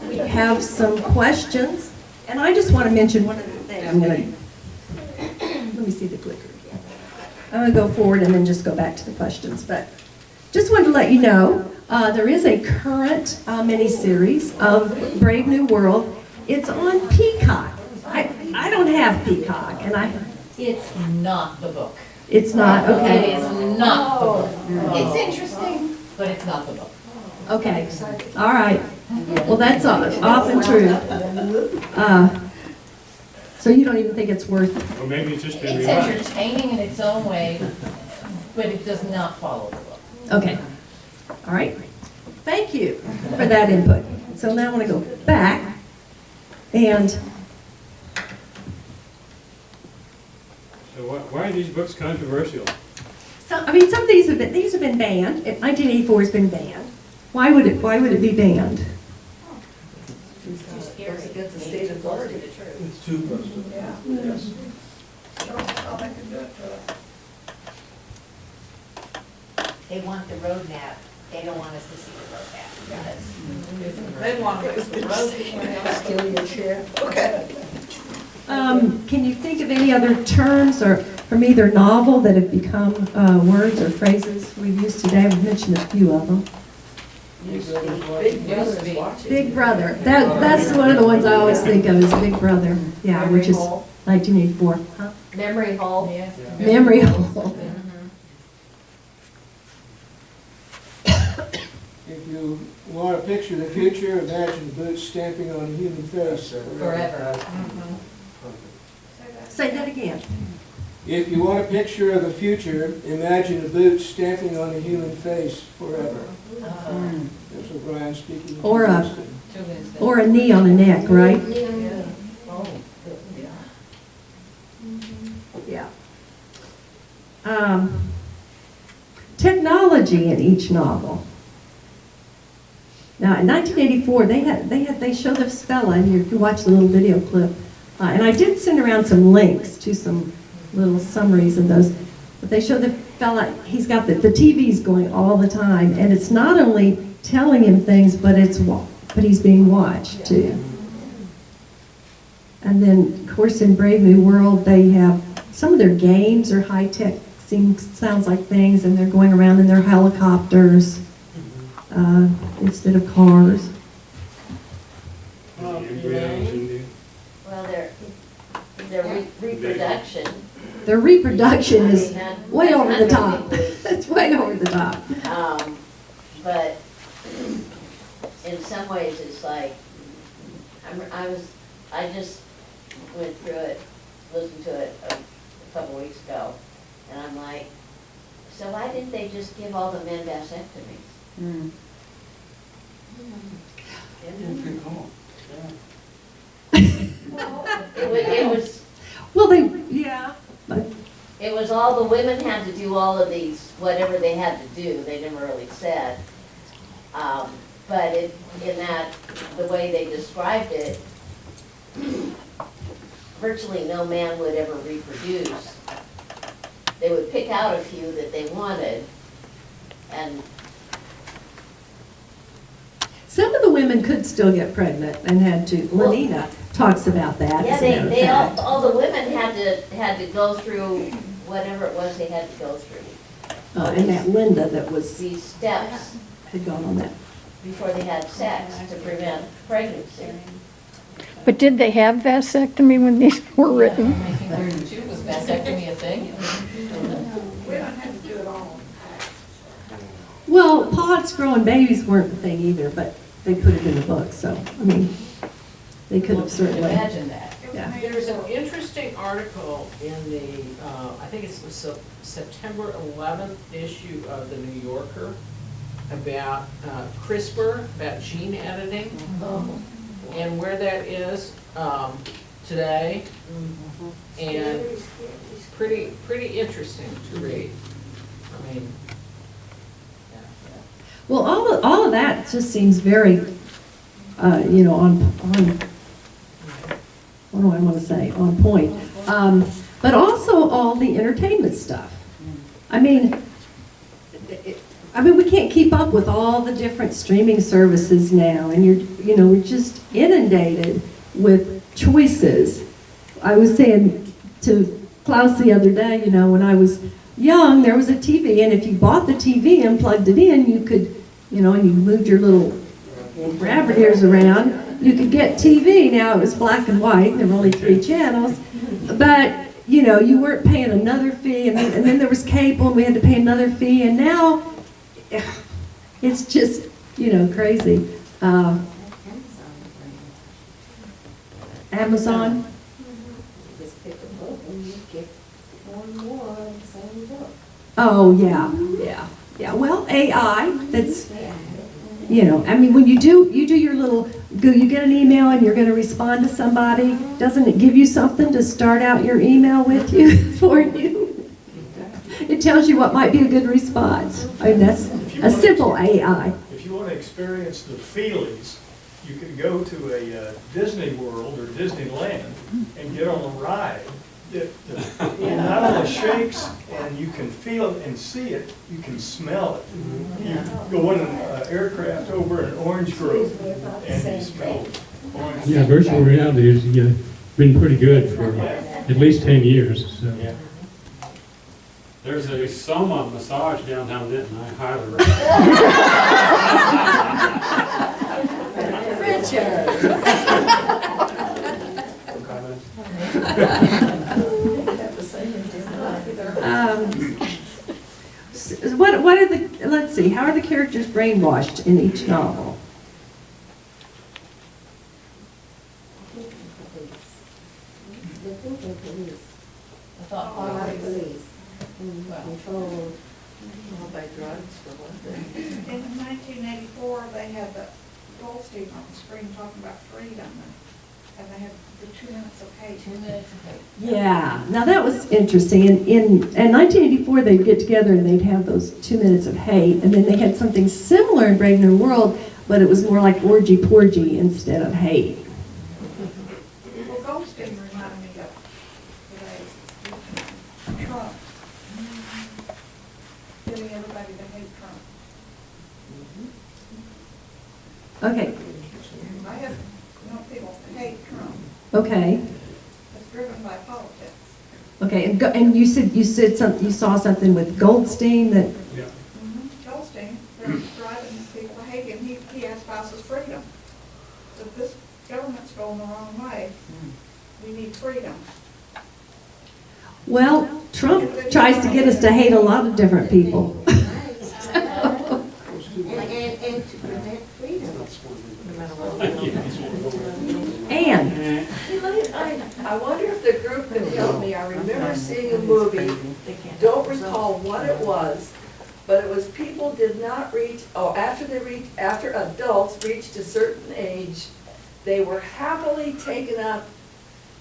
we have some questions, and I just want to mention one other thing. Let me see the clicker again. I'm going to go forward and then just go back to the questions, but just wanted to let you know there is a current mini-series of Brave New World. It's on Peacock. I don't have Peacock, and It's not the book. it's not, It okay. is not the book. It's interesting, but it's not the book. Okay, all right. Well, that's often true. So you don't even think it's worth it? Or maybe it's just been It's revised. entertaining in its own way, but it does not follow the book. Okay, all right. Thank you for that input. So now I want to go back and So why are these books controversial? some of these have been banned. 1984 has been banned. Why would it be banned? Too scary. Against the state authority. It's too close to that. Yes. They want the road map, they don't want us to see the road map. That's- They want to the road. Steal your chair. Okay. Can you think of any other terms or from either novel that have become words or phrases we've used today? We've mentioned a few of them. Big Brother is watching. Big Brother. That's one of the ones I always think of as Big Brother. Yeah, which is 1984. Huh? Memory hole. Memory hole. If you want to picture the future, imagine boots stamping on a human face. Forever. Say that again. If you want a picture of the future, imagine a boot stamping on a human face forever. That's what Brian's speaking. to Or a- Houston. Or a knee on a neck, right? Yeah. Technology in each novel. Now, in 1984, they showed this fella, and if you watch the little video clip, and I did send around some links to some little summaries of those, but they show the fella, he's got the TV's going all the time, and it's not only telling him things, but he's being watched too. And then, of course, in Brave New World, they have, some of their games are high-tech, sounds like things, and they're going around in their helicopters instead of cars. Embryos in there. Well, their reproduction. Their reproduction is I mean, way over the top. was- It's way over the top. But in some ways, it's like, I just went through it, listened to it a couple weeks ago, and I'm like, so why didn't they just give all the men vasectomies? Good call. It was, Well, yeah. But it was all the women had to do all of these, whatever they had to do, they never really said. But in that, the way they described it, virtually no man would ever reproduce. They would pick out a few that they wanted, and some of the women could still get pregnant and had to, Lenina talks about that. yeah, as a matter of they fact. all the women had to go through whatever it was they had to go through. And that Linda that These steps had gone on that. before they had sex to prevent pregnancy. But did they have vasectomy when these were written? 1932 was vasectomy a thing? We don't have to do it all. Well, pods growing babies weren't the thing either, but they put it in the book, so, I mean, they could have certainly. Imagine that. Yeah. There's an interesting article in the, I think it's the September 11th issue of the New Yorker about CRISPR, about gene editing, and where that is today, and pretty interesting to read. I mean, Well, all of that just seems very, on, what do I want to say, on point. But also all the entertainment stuff. I mean, we can't keep up with all the different streaming services now, and we're just inundated with choices. I was saying to Klaus the other day, when I was young, there was a TV, and if you bought the TV and plugged it in, you could, and you moved your little rabbit ears around, you could get TV. Now it was black and white, there were only 3 channels, but you weren't paying another fee, and then there was cable, and we had to pay another fee, and now it's just, crazy. Amazon. just pick a book and you get one more of the same book. Oh, yeah. Well, AI, that's, You know, I mean, when you do your little, you get an email and you're gonna respond to somebody, doesn't it give you something to start out your email with you, for you? It tells you what might be a good response. I mean, that's a simple AI. If you want to experience the feelies, you can go to a Disney World or Disneyland and get on a ride that not only shakes and you can feel it and see it, you can smell it. You go in an aircraft over an orange grove and you smell orange. Yeah, virtual reality has been pretty good for at least 10 years. So. Yeah. There's a Soma massage downtown Denton, I highly recommend. What are the, let's see, how are the characters brainwashed in each novel? I thought All our police. Control. By drugs for one thing. In 1984, they had the Goldstein on the screen talking about freedom, and they had the 2 minutes of hate. 2 minutes of hate. Yeah, now that was interesting. In 1984, they'd get together and they'd have those 2 minutes of hate, and then they had something similar in Brave New World, but it was more like orgy-porgy instead of hate. Well, Goldstein reminded me of today, Trump. Getting everybody to hate Trump. Okay, I have known people to hate Trump. okay, It's driven by politics. okay. And you said something. You saw something with Goldstein that. Yeah. Goldstein, they're driving people to hate him. He espouses freedom. If this government's going the wrong way, we need freedom. Well, Trump tries to get us to hate a lot of different people. And to prevent freedom. Anne, I wonder if the group can help me. I remember seeing a movie, don't recall what it was, but it was people did not reach, after adults reached a certain age, they were happily taken up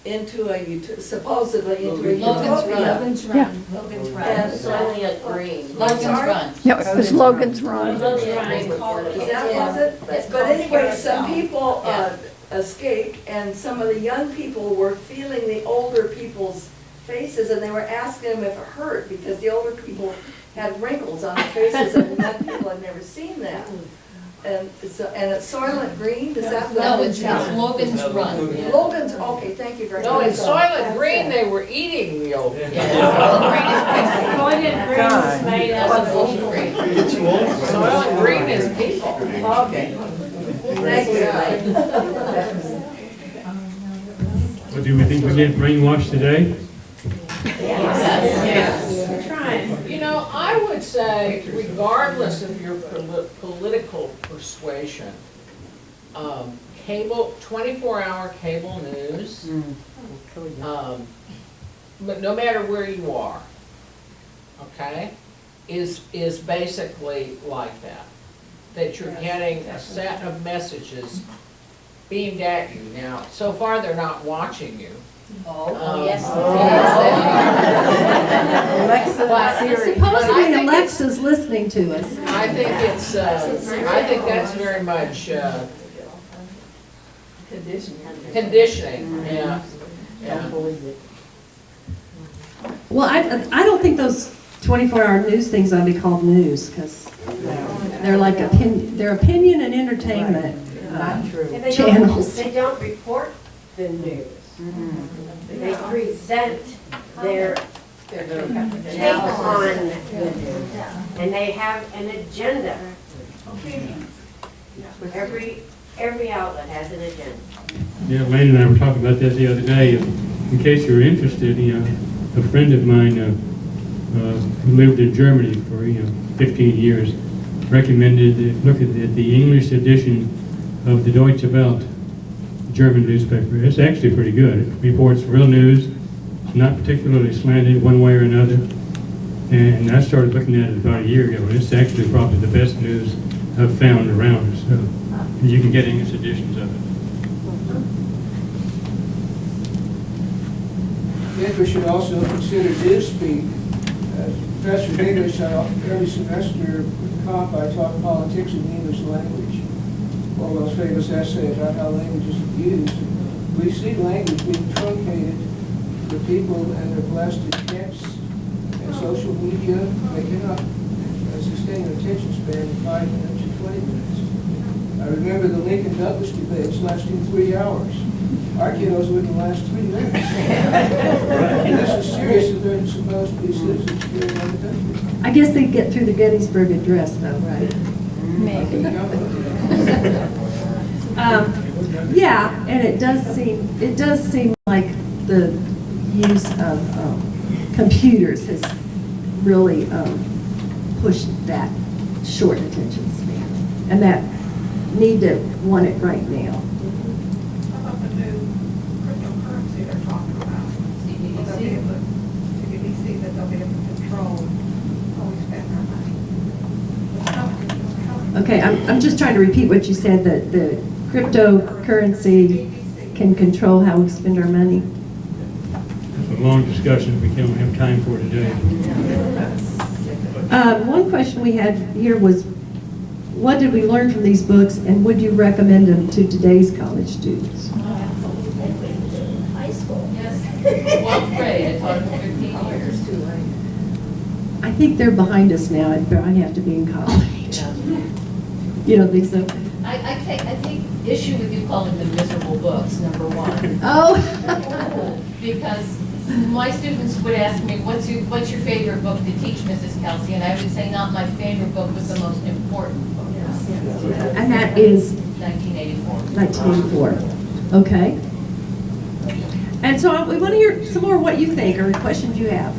into supposedly into a utopia. Logan's Yeah. Run. Logan's Run. And Soylent Green. I'm Logan's sorry? Run. No, it was Logan's Run. Soylent Green was one of Is them. that was it? It's But called anyway, some Carousel. people Yeah. escaped, and some of the young people were feeling the older people's faces, and they were asking them if it hurt, because the older people had wrinkles on their faces, and the young people had never seen that. And it's Soylent Green, does that? No, it's Logan's Run. Logan's, okay, thank you very much. No, in Soylent Green, they were eating the old. Soylent Green is made out of old green. Get you on. Soylent Green is people. Okay. Thank you. Well, do we think we get brainwashed today? Yes. You know, I would say, regardless of your political persuasion, cable, 24-hour cable news, but no matter where you are, okay, is basically like that. That you're getting a set of messages beamed at you. Now, so far, they're not watching you. Oh, yes. supposedly Alexa's listening to us. I think it's, I think that's very much conditioning, yeah. Well, I don't think those 24-hour news things ought to be called news, because they're like they're opinion and entertainment channels. They don't report the news. They present their take on the news. And they have an agenda. Every outlet has an agenda. Yeah, Lane and I were talking about that the other day. In case you're interested, a friend of mine who lived in Germany for 15 years recommended look at the English edition of the Deutsche Welt, German newspaper. It's actually pretty good. It reports real news, not particularly slanted one way or another. And I started looking at it about a year ago, and it's actually probably the best news have found around us. So you can get English editions of it. I think we should also consider newspeak. As professor of English, every semester with comp, I taught politics in the English language. Orwell's famous essay about how language is abused. We see language being truncated for people, and they're blessed in text and social media. They cannot sustain an attention span of 5 minutes or 20 minutes. I remember the Lincoln-Douglas debates lasting 3 hours. Our kiddos wouldn't last 3 minutes. And this is serious if they're supposed to be citizens here in the country. I guess they get through the Gettysburg Address though, right? Maybe. Yeah, and it does seem like the use of computers has really pushed that short attention span, and that need to want it right now. How about the new cryptocurrency they're talking about? They'll be able to, CBDC, that they'll be able to control how we spend our money. It's coming. Okay, I'm just trying to repeat what you said, that the cryptocurrency can control how we spend our money. It's a long discussion we don't have time for today. One question we had here was, what did we learn from these books, and would you recommend them to today's college students? High school. Yes. 12th grade, I taught it for 15 years. I think they're behind us now, and I have to be in college. You don't think so? I take issue with you calling them miserable books, number one. Oh. Because my students would ask me, what's your favorite book to teach, Mrs. Kelsey? And I would say, not my favorite book, but the most important book. And that is? 1984. 1984. Okay. And so we want to hear some more what you think, or questions you have.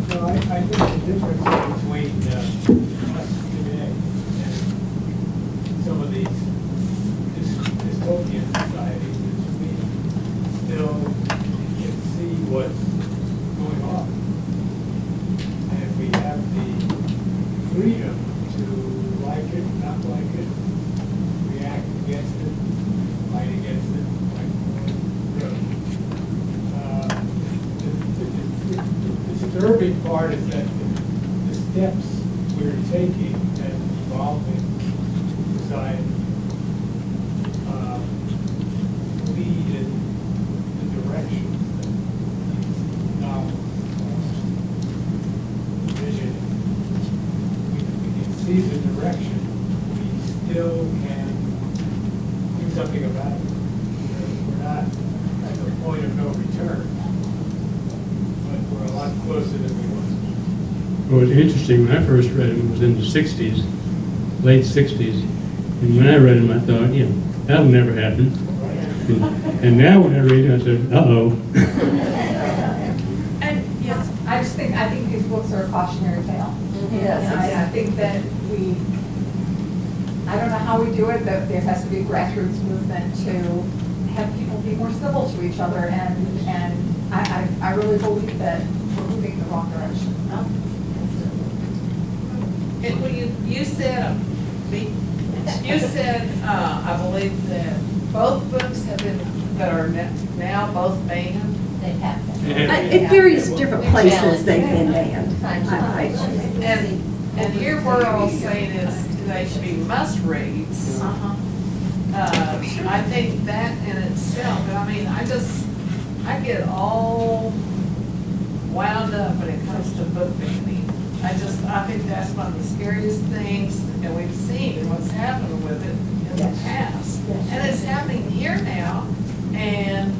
No, I think the difference between us today and some of these dystopian societies is we still can see what's going on. And we have the freedom to like it, not like it, react against it, fight against it, fight for it. The disturbing part is that the steps we're taking as evolving society lead in the directions that these novels vision. We can see the direction. We still can do something about it. We're not at the point of no return, but we're a lot closer than we once were. What was interesting, when I first read them, was in the 60s, late 60s. And when I read them, I thought, that'll never happen. And now when I read them, I said, uh-oh. And yes, I think these books are a cautionary tale. Yes. I think that I don't know how we do it, but there has to be a grassroots movement to have people be more civil to each other, and I really believe that we're moving in the wrong direction. And when you said, I believe that both books have been, that are now both banned. They have been. In various different places they've been banned. And here we're all saying is they should be must-reads. I think that in itself, I get all wound up when it comes to book banning. I think that's one of the scariest things that we've seen and what's happened with it in the past. And it's happening here now, and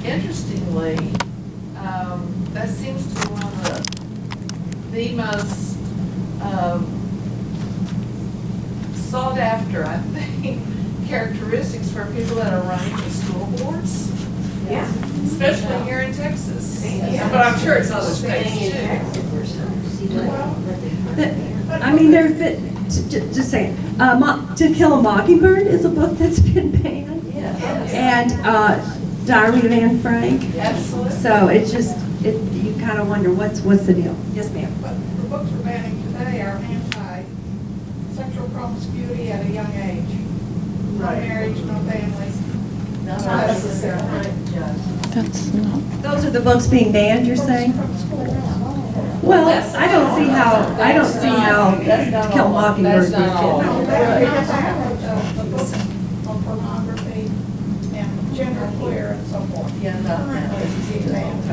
interestingly, that seems to be one of the most sought after, I think, characteristics for people that are running for school boards. Yeah. Especially here in Texas. But I'm sure it's other states too. There's been, just saying, To Kill a Mockingbird is a book that's been banned. And Diary of Anne Frank. Absolutely. So it's just, you kind of wonder what's the deal. Yes, ma'am. But the books we're banning today are anti-sexual sexual promiscuity at a young age. No Right. marriage, no families. Not necessarily. That's not, Those are the books being banned, you're saying? From schools. Well, I don't see how That's not To Kill a all. Mockingbird would That's not all. fit. No, they have the books on pornography and gender queer and so forth. Yeah, Currently being banned.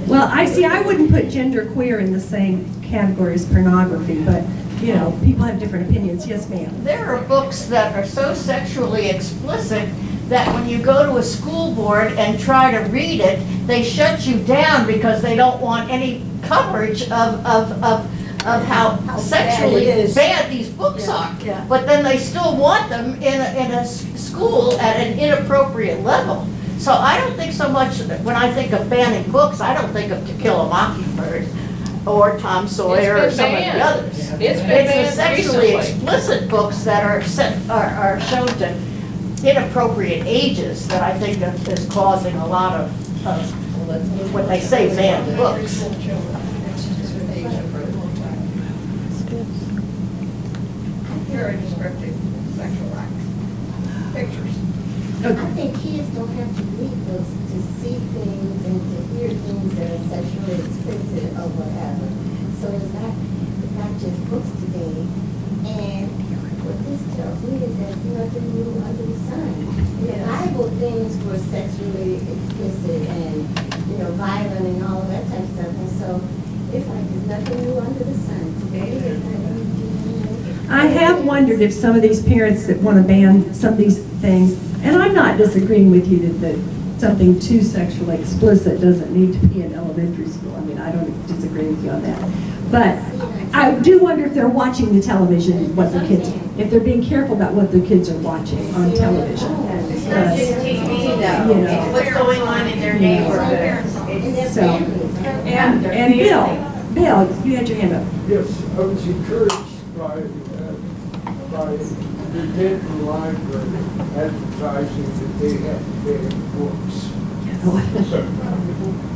Well, I wouldn't put gender queer in the same category as pornography, but, you know, people have different opinions. Yes, ma'am. There are books that are so sexually explicit that when you go to a school board and try to read it, they shut you down because they don't want any coverage of how sexually bad it is. bad these books are. Yeah. But then they still want them in a school at an inappropriate level. So I don't think so much, when I think of banning books, I don't think of To Kill a Mockingbird or Tom Sawyer or It's some been of the banned. others. It's been It's the banned sexually recently. explicit books that are shown to inappropriate ages that I think is causing a lot of what they say banned books. Preschool children. It's just an age of very descriptive sexual acts. Pictures. I think kids don't have to read books to see things and to hear things that are sexually explicit or whatever. So it's not just books today. And what this tells me is there's nothing new under the sun. In the Bible, things were sexually explicit and, you know, violent and all of that type of stuff. And so it's like there's nothing new under the sun. Today is not anything new. I have wondered if some of these parents that want to ban some of these things, and I'm not disagreeing with you that something too sexually explicit doesn't need to be in elementary school. I mean, I don't disagree with you on that. But I do wonder if they're watching the television, what their kids, if they're being careful about what their kids are watching on television. It's not just TV though, You know. it's what's going on in their neighborhood. It's So, and Bill, you had your hand up. Yes, I was encouraged by the Denton Library advertising that they have banned books. They had some banned books at,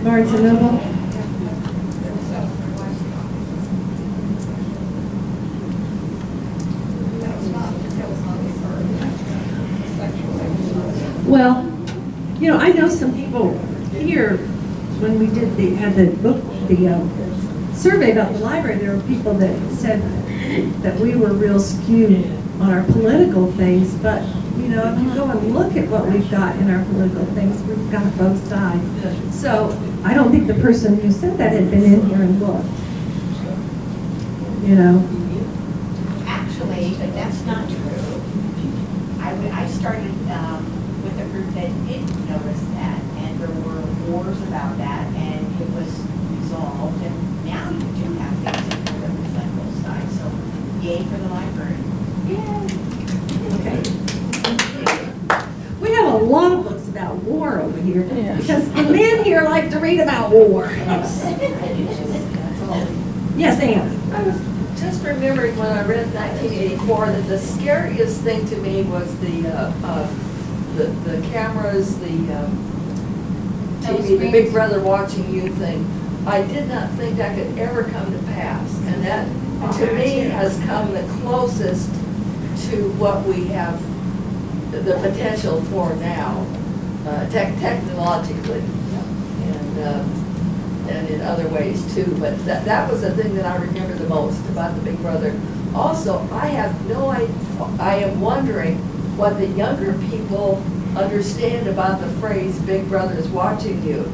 Barnes and Noble? they were self-released copies. That was not to kill a mockingbird. Sexually. Well, you know, I know some people here, when we had the book, the survey about the library, there were people that said that we were real skewed on our political things, but, you know, if you go and look at what we've got in our political things, we've got both sides. So I don't think the person who said that had been in here and looked. You know? Actually, but that's not true. I started with a group that did notice that, and there were wars about that, and it was resolved, and now you do have things that can represent both sides, so yay for the library. Okay. We have a lot of books about war over here, because the men here like to read about war. Yes, Ann? I was just remembering when I read 1984 that the scariest thing to me was the cameras, the TV, the Big Brother watching you thing. I did not think that could ever come to pass, and that to me has come the closest to what we have the potential for now, technologically, and in other ways too. But that was the thing that I remember the most about the Big Brother. Also, I have no idea, I am wondering what the younger people understand about the phrase "Big Brother is watching you."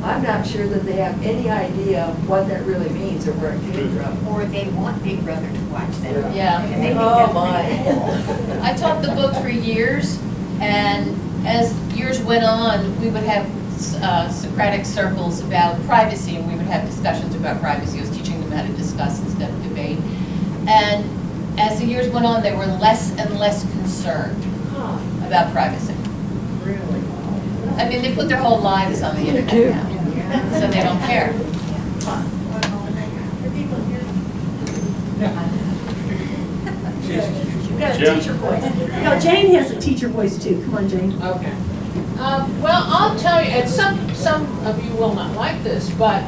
I'm not sure that they have any idea what that really means or where it came from. Or they want Big Brother to watch them. Yeah. And they think Oh, that's my. pretty cool. I taught the book for years, and as years went on, we would have Socratic circles about privacy, and we would have discussions about privacy. I was teaching them how to discuss instead of debate. And as the years went on, they were less and less concerned about privacy. Really? I mean, they put their whole lives on the internet now, so they don't care. You've got a Jim? teacher voice. No, Jane has a teacher voice too. Come on, Jane. Okay. Well, I'll tell you, and some of you will not like this, but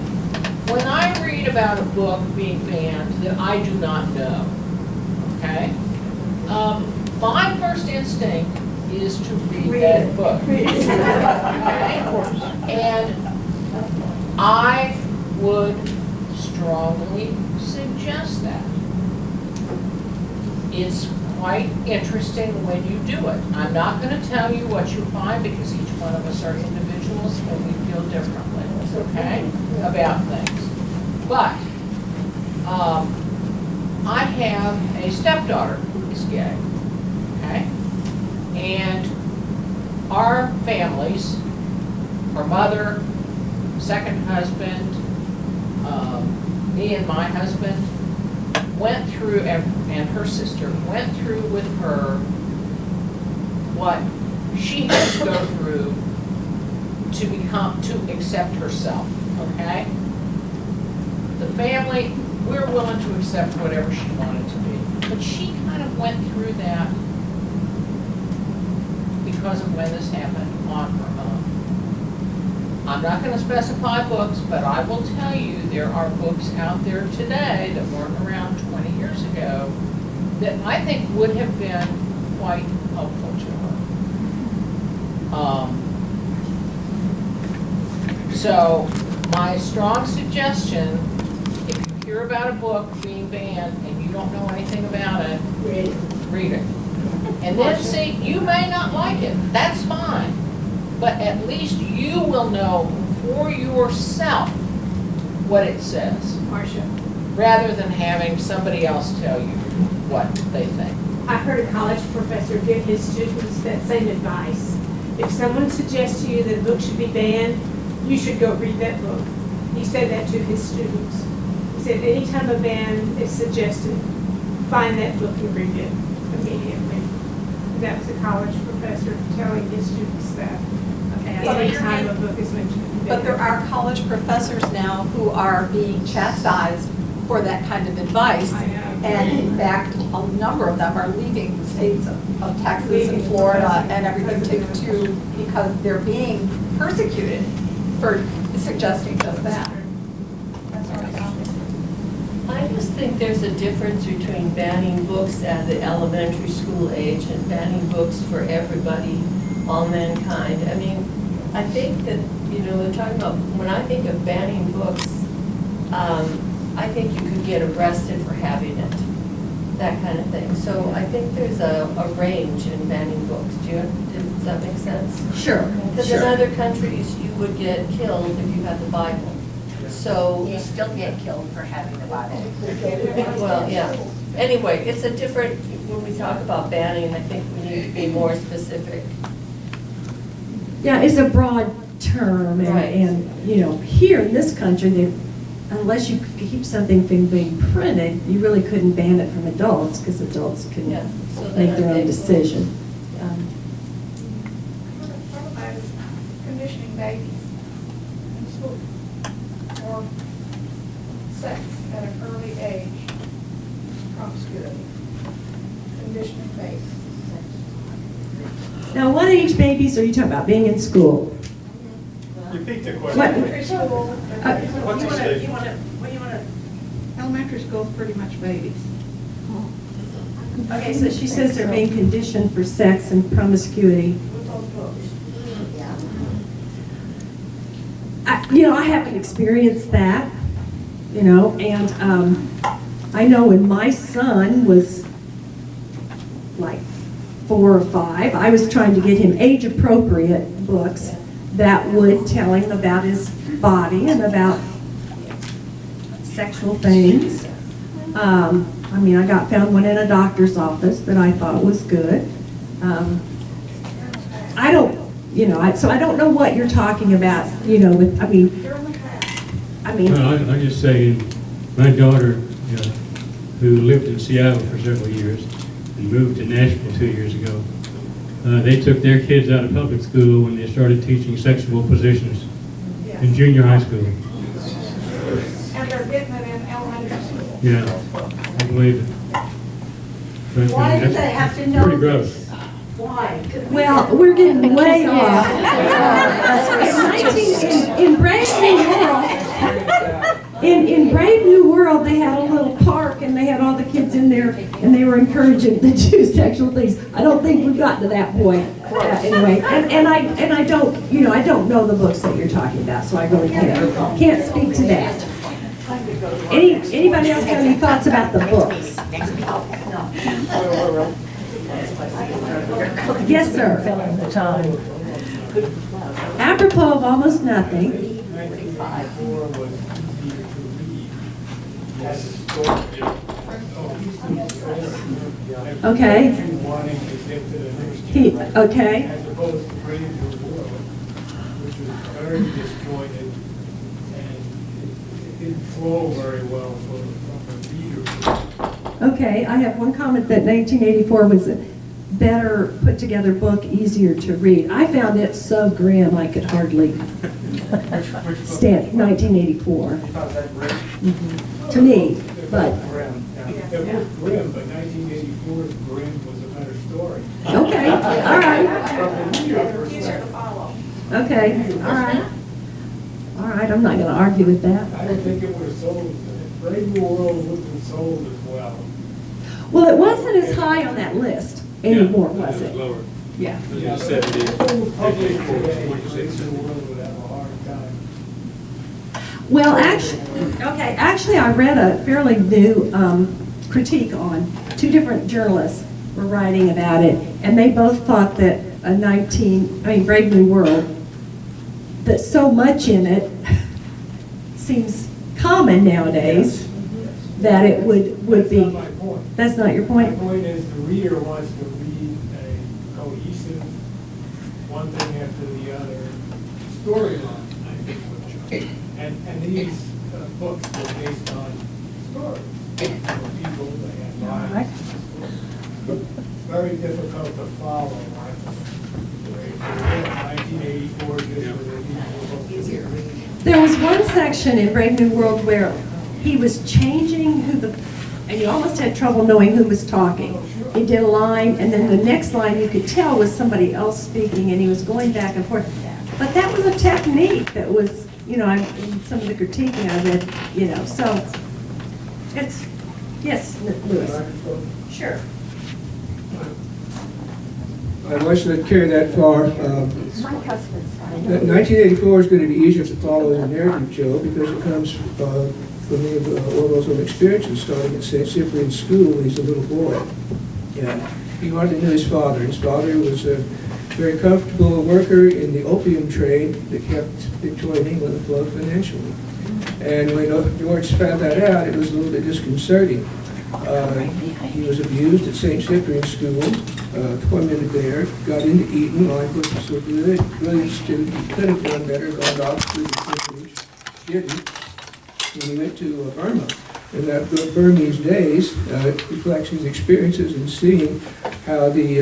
when I read about a book being banned that I do not know, okay, my first instinct is to read that book. Okay? And I would strongly suggest that. It's quite interesting when you do it. I'm not going to tell you what you find because each one of us are individuals and we feel differently, okay, about things. But I have a stepdaughter who is gay, okay? And our families, her mother, second husband, me and my husband, went through, and her sister went through with her what she had to go through to accept herself, okay? The family, we're willing to accept whatever she wanted to be, but she kind of went through that because of when this happened on her own. I'm not going to specify books, but I will tell you there are books out there today that weren't around 20 years ago that I think would have been quite helpful to her. So my strong suggestion, if you hear about a book being banned and you don't know anything about it, read it. And then see, you may not like it, that's fine. But at least you will know for yourself what it says. Marcia. Rather than having somebody else tell you what they think. I heard a college professor give his students that same advice. If someone suggests to you that a book should be banned, you should go read that book. He said that to his students. He said anytime a ban is suggested, find that book and read it immediately. That was a college professor telling his students that. Anytime a book is mentioned. But there are college professors now who are being chastised for that kind of advice. I know. And in fact, a number of them are leaving the states of Texas and Florida and everything to because they're being persecuted for suggesting just that. I just think there's a difference between banning books at the elementary school age and banning books for everybody, all mankind. I mean, I think that, we're talking about, when I think of banning books, I think you could get arrested for having it, that kind of thing. So I think there's a range in banning books. Does that make sense? Sure. Because in other countries, you would get killed if you had the Bible. So, You still get killed for having the Bible. well, yeah. Anyway, it's a different, when we talk about banning, I think we need to be more specific. Yeah, it's a broad term, Right. and here in this country, unless you keep something from being printed, you really couldn't ban it from adults, because adults can Yeah, so then make I their own think- decision. What about conditioning babies in school or sex at an early age, promiscuity, conditioning babies? Now, what age babies are you talking about, being in school? Repeat the What- question. Preschool. What's the stage? Elementary school's pretty much babies. Okay, so she says they're being conditioned for sex and promiscuity. With those books. I haven't experienced that, and I know when my son was like 4 or 5, I was trying to get him age-appropriate books that would tell him about his body and about sexual things. I found one in a doctor's office that I thought was good. I don't, so I don't know what you're talking about, with, Well, I just say, my daughter, who lived in Seattle for several years and moved to Nashville 2 years ago, they took their kids out of public school when they started teaching sexual positions in junior high school. And they're getting it in elementary school. Yeah, I believe it. But, Why do that's they have to know pretty gross. Why? Well, we're getting way off. In Brave New World, in Brave New World, they had a little park and they had all the kids in there and they were encouraging the two sexual things. I don't think we've gotten to that point. Anyway, and I don't, I don't know the books that you're talking about, so I really can't speak to that. Anybody else have any thoughts about the books? Yes, sir. Apropos of almost nothing. 1984 was easier to read. As a story. Okay. Wanting to get to the next Okay. As opposed to Brave New World, which was very disjointed and it didn't flow very well from the reader. Okay, I have one comment that 1984 was a better put together book, easier to read. I found it so grim I could hardly stand 1984. You thought that grim? To me, but Grim, yeah. It was grim, but 1984's Grim was a better story. okay, all right. Easier to follow. Okay, all right. All right, I'm not going to argue with that. I don't think it would have sold, Brave New World wouldn't have sold as well. Well, it wasn't as high on that list anymore, was it? Lower. Yeah. Yeah, the whole public today, Brave New World would have a hard time. Well, actually, I read a fairly new critique on two different journalists were writing about it, and they both thought that Brave New World, that so much in it seems common nowadays that it would be. That's not my point. That's not your point? My point is the reader wants to read a cohesive, one thing after the other storyline, I think. And these books were based on stories. People, they had lives. Very difficult to follow, I think. 1984 just was easier. There was one section in Brave New World where he was changing and you almost had trouble knowing who was talking. He did a line, and then the next line you could tell was somebody else speaking, and he was going back and forth. But that was a technique that was, in some of the critiquing I read, so it's, yes, Louis. Sure. I wish I'd carry that far. 1984 is going to be easier to follow as a narrative, Joe, because it comes from Orwell's own experiences, starting at St. Cyprian's School when he's a little boy. Yeah, he hardly knew his father. His father was a very comfortable worker in the opium trade that kept Victorian England afloat financially. And when George found that out, it was a little bit disconcerting. He was abused at St. Cyprian's School, tormented there, got into Eton, life was so good, brilliant student, he could have done better, gone off to the privilege, didn't. When he went to Burma, in that Burmese days, it reflects his experiences in seeing how the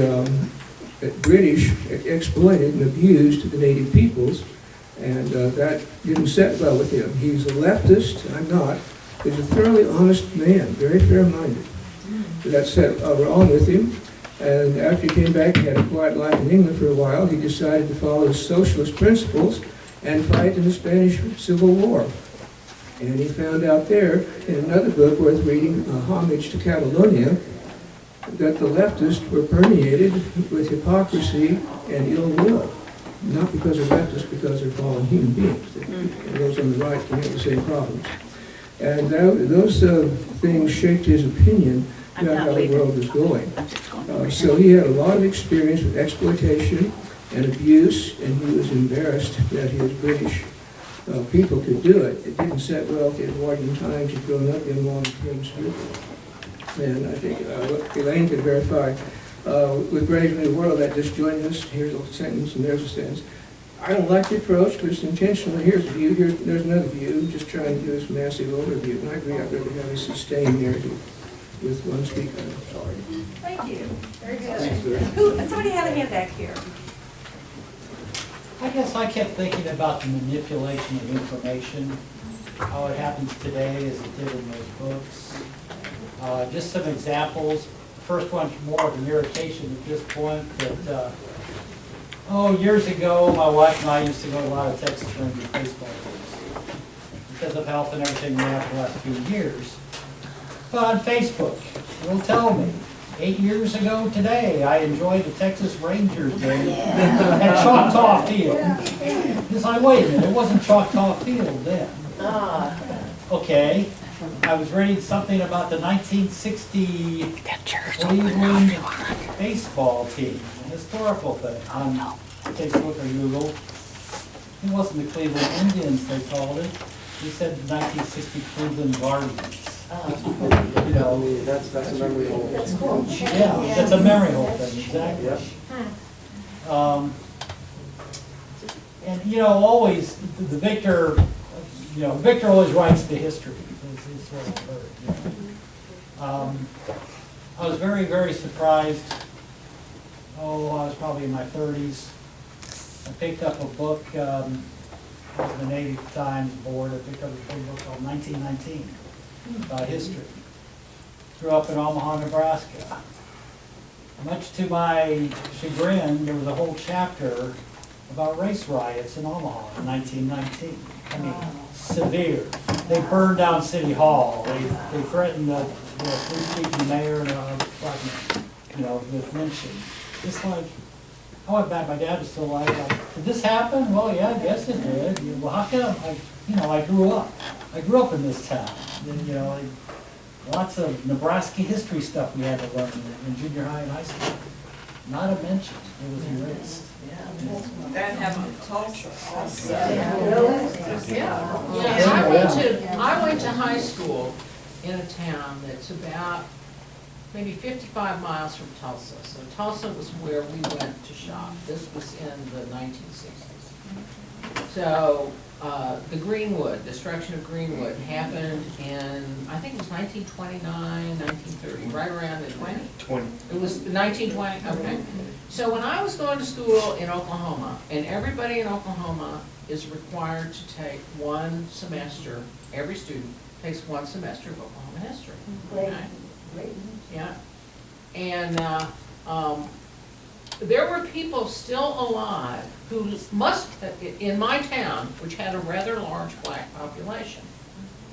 British exploited and abused the native peoples, and that didn't set well with him. He's a leftist, I'm not. He's a thoroughly honest man, very fair-minded. That set wrong with him, and after he came back, he had a quiet life in England for a while. He decided to follow his socialist principles and fight in the Spanish Civil War. And he found out there, in another book worth reading, Homage to Catalonia, that the leftists were permeated with hypocrisy and ill will. Not because they're leftists, because they're fallen human beings. Those on the right can have the same problems. And those things shaped his opinion about how the world was going. So he had a lot of experience with exploitation and abuse, and he was embarrassed that his British people could do it. It didn't set well with the Edwardian times he'd grown up in long Thames River. And I think Elaine could verify with Brave New World that disjointedness, here's a sentence and there's a sentence. I don't like the approach, but it's intentional. Here's a view, there's another view, just trying to do this massive overview. And I agree, I'd rather have a sustained narrative with one speaker. Sorry. Thank you. Very good. Somebody had a hand back here. I guess I kept thinking about the manipulation of information, how it happens today as it did in those books. Just some examples. first one's more of an irritation at this point, but, years ago, my wife and I used to go to a lot of Texas Ranger baseball games because of health and everything we have for the last few years. But on Facebook, it'll tell me, 8 years ago today, I enjoyed the Texas Rangers game at Choctaw Field. It's like, wait a minute, it wasn't Choctaw Field then. Okay, I was reading something about the 1960 Cleveland baseball team, a historical thing, on Facebook or Google. It wasn't the Cleveland Indians, they called it. They said 1960 Cleveland Guardians. You know, That's a memory hole. yeah, that's a memory hole thing, exactly. Yep. And, you know, always, the victor, victor always writes the history, is what I've heard, you know. I was very, very surprised, I was probably in my 30s. I picked up a book, I was in the Navy Times board, I picked up a book called 1919, about history. Grew up in Omaha, Nebraska. Much to my chagrin, there was a whole chapter about race riots in Omaha in 1919. I mean, severe. They burned down City Hall. They threatened the police chief and the mayor, with lynching. Just like, I went back, my dad was still alive, like, did this happen? Well, yeah, I guess it did. Well, how come? I grew up. I grew up in this town. And, lots of Nebraska history stuff we had to learn in junior high and high school. Not a mention. It was erased. That happened in Tulsa also. I went to high school in a town that's about maybe 55 miles from Tulsa. So Tulsa was where we went to shop. This was in the 1960s. So the Greenwood, destruction of Greenwood happened in, I think it was 1929, 1930, right around the 20? It was 1920, okay. So when I was going to school in Oklahoma, and everybody in Oklahoma is required to take one semester, every student takes one semester of Oklahoma history. Okay? Yeah. And there were people still alive who must, in my town, which had a rather large black population,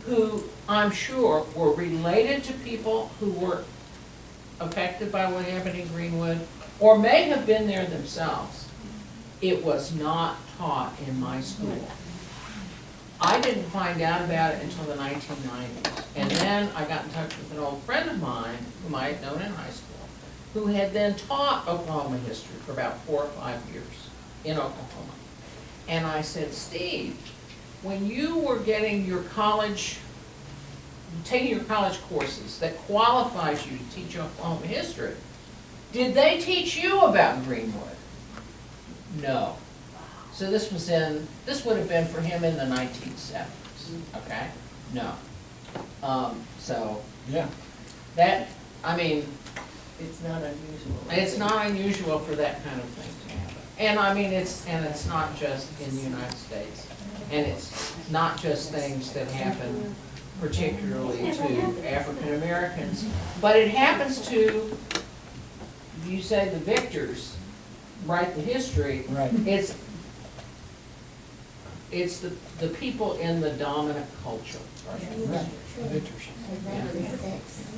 who I'm sure were related to people who were affected by what happened in Greenwood, or may have been there themselves. It was not taught in my school. I didn't find out about it until the 1990s. And then I got in touch with an old friend of mine, whom I had known in high school, who had then taught Oklahoma history for about 4 or 5 years in Oklahoma. And I said, Steve, when you were getting your college, taking your college courses that qualifies you to teach Oklahoma history, did they teach you about Greenwood? No. So this would have been for him in the 1970s, okay? No. So, yeah. That, I mean, It's not unusual. it's not unusual for that kind of thing to happen. And I mean, it's not just in the United States. And it's not just things that happen particularly to African Americans, but it happens to, you say the victors write the history. Right. It's the people in the dominant culture. Right. The victors. Is that what it says?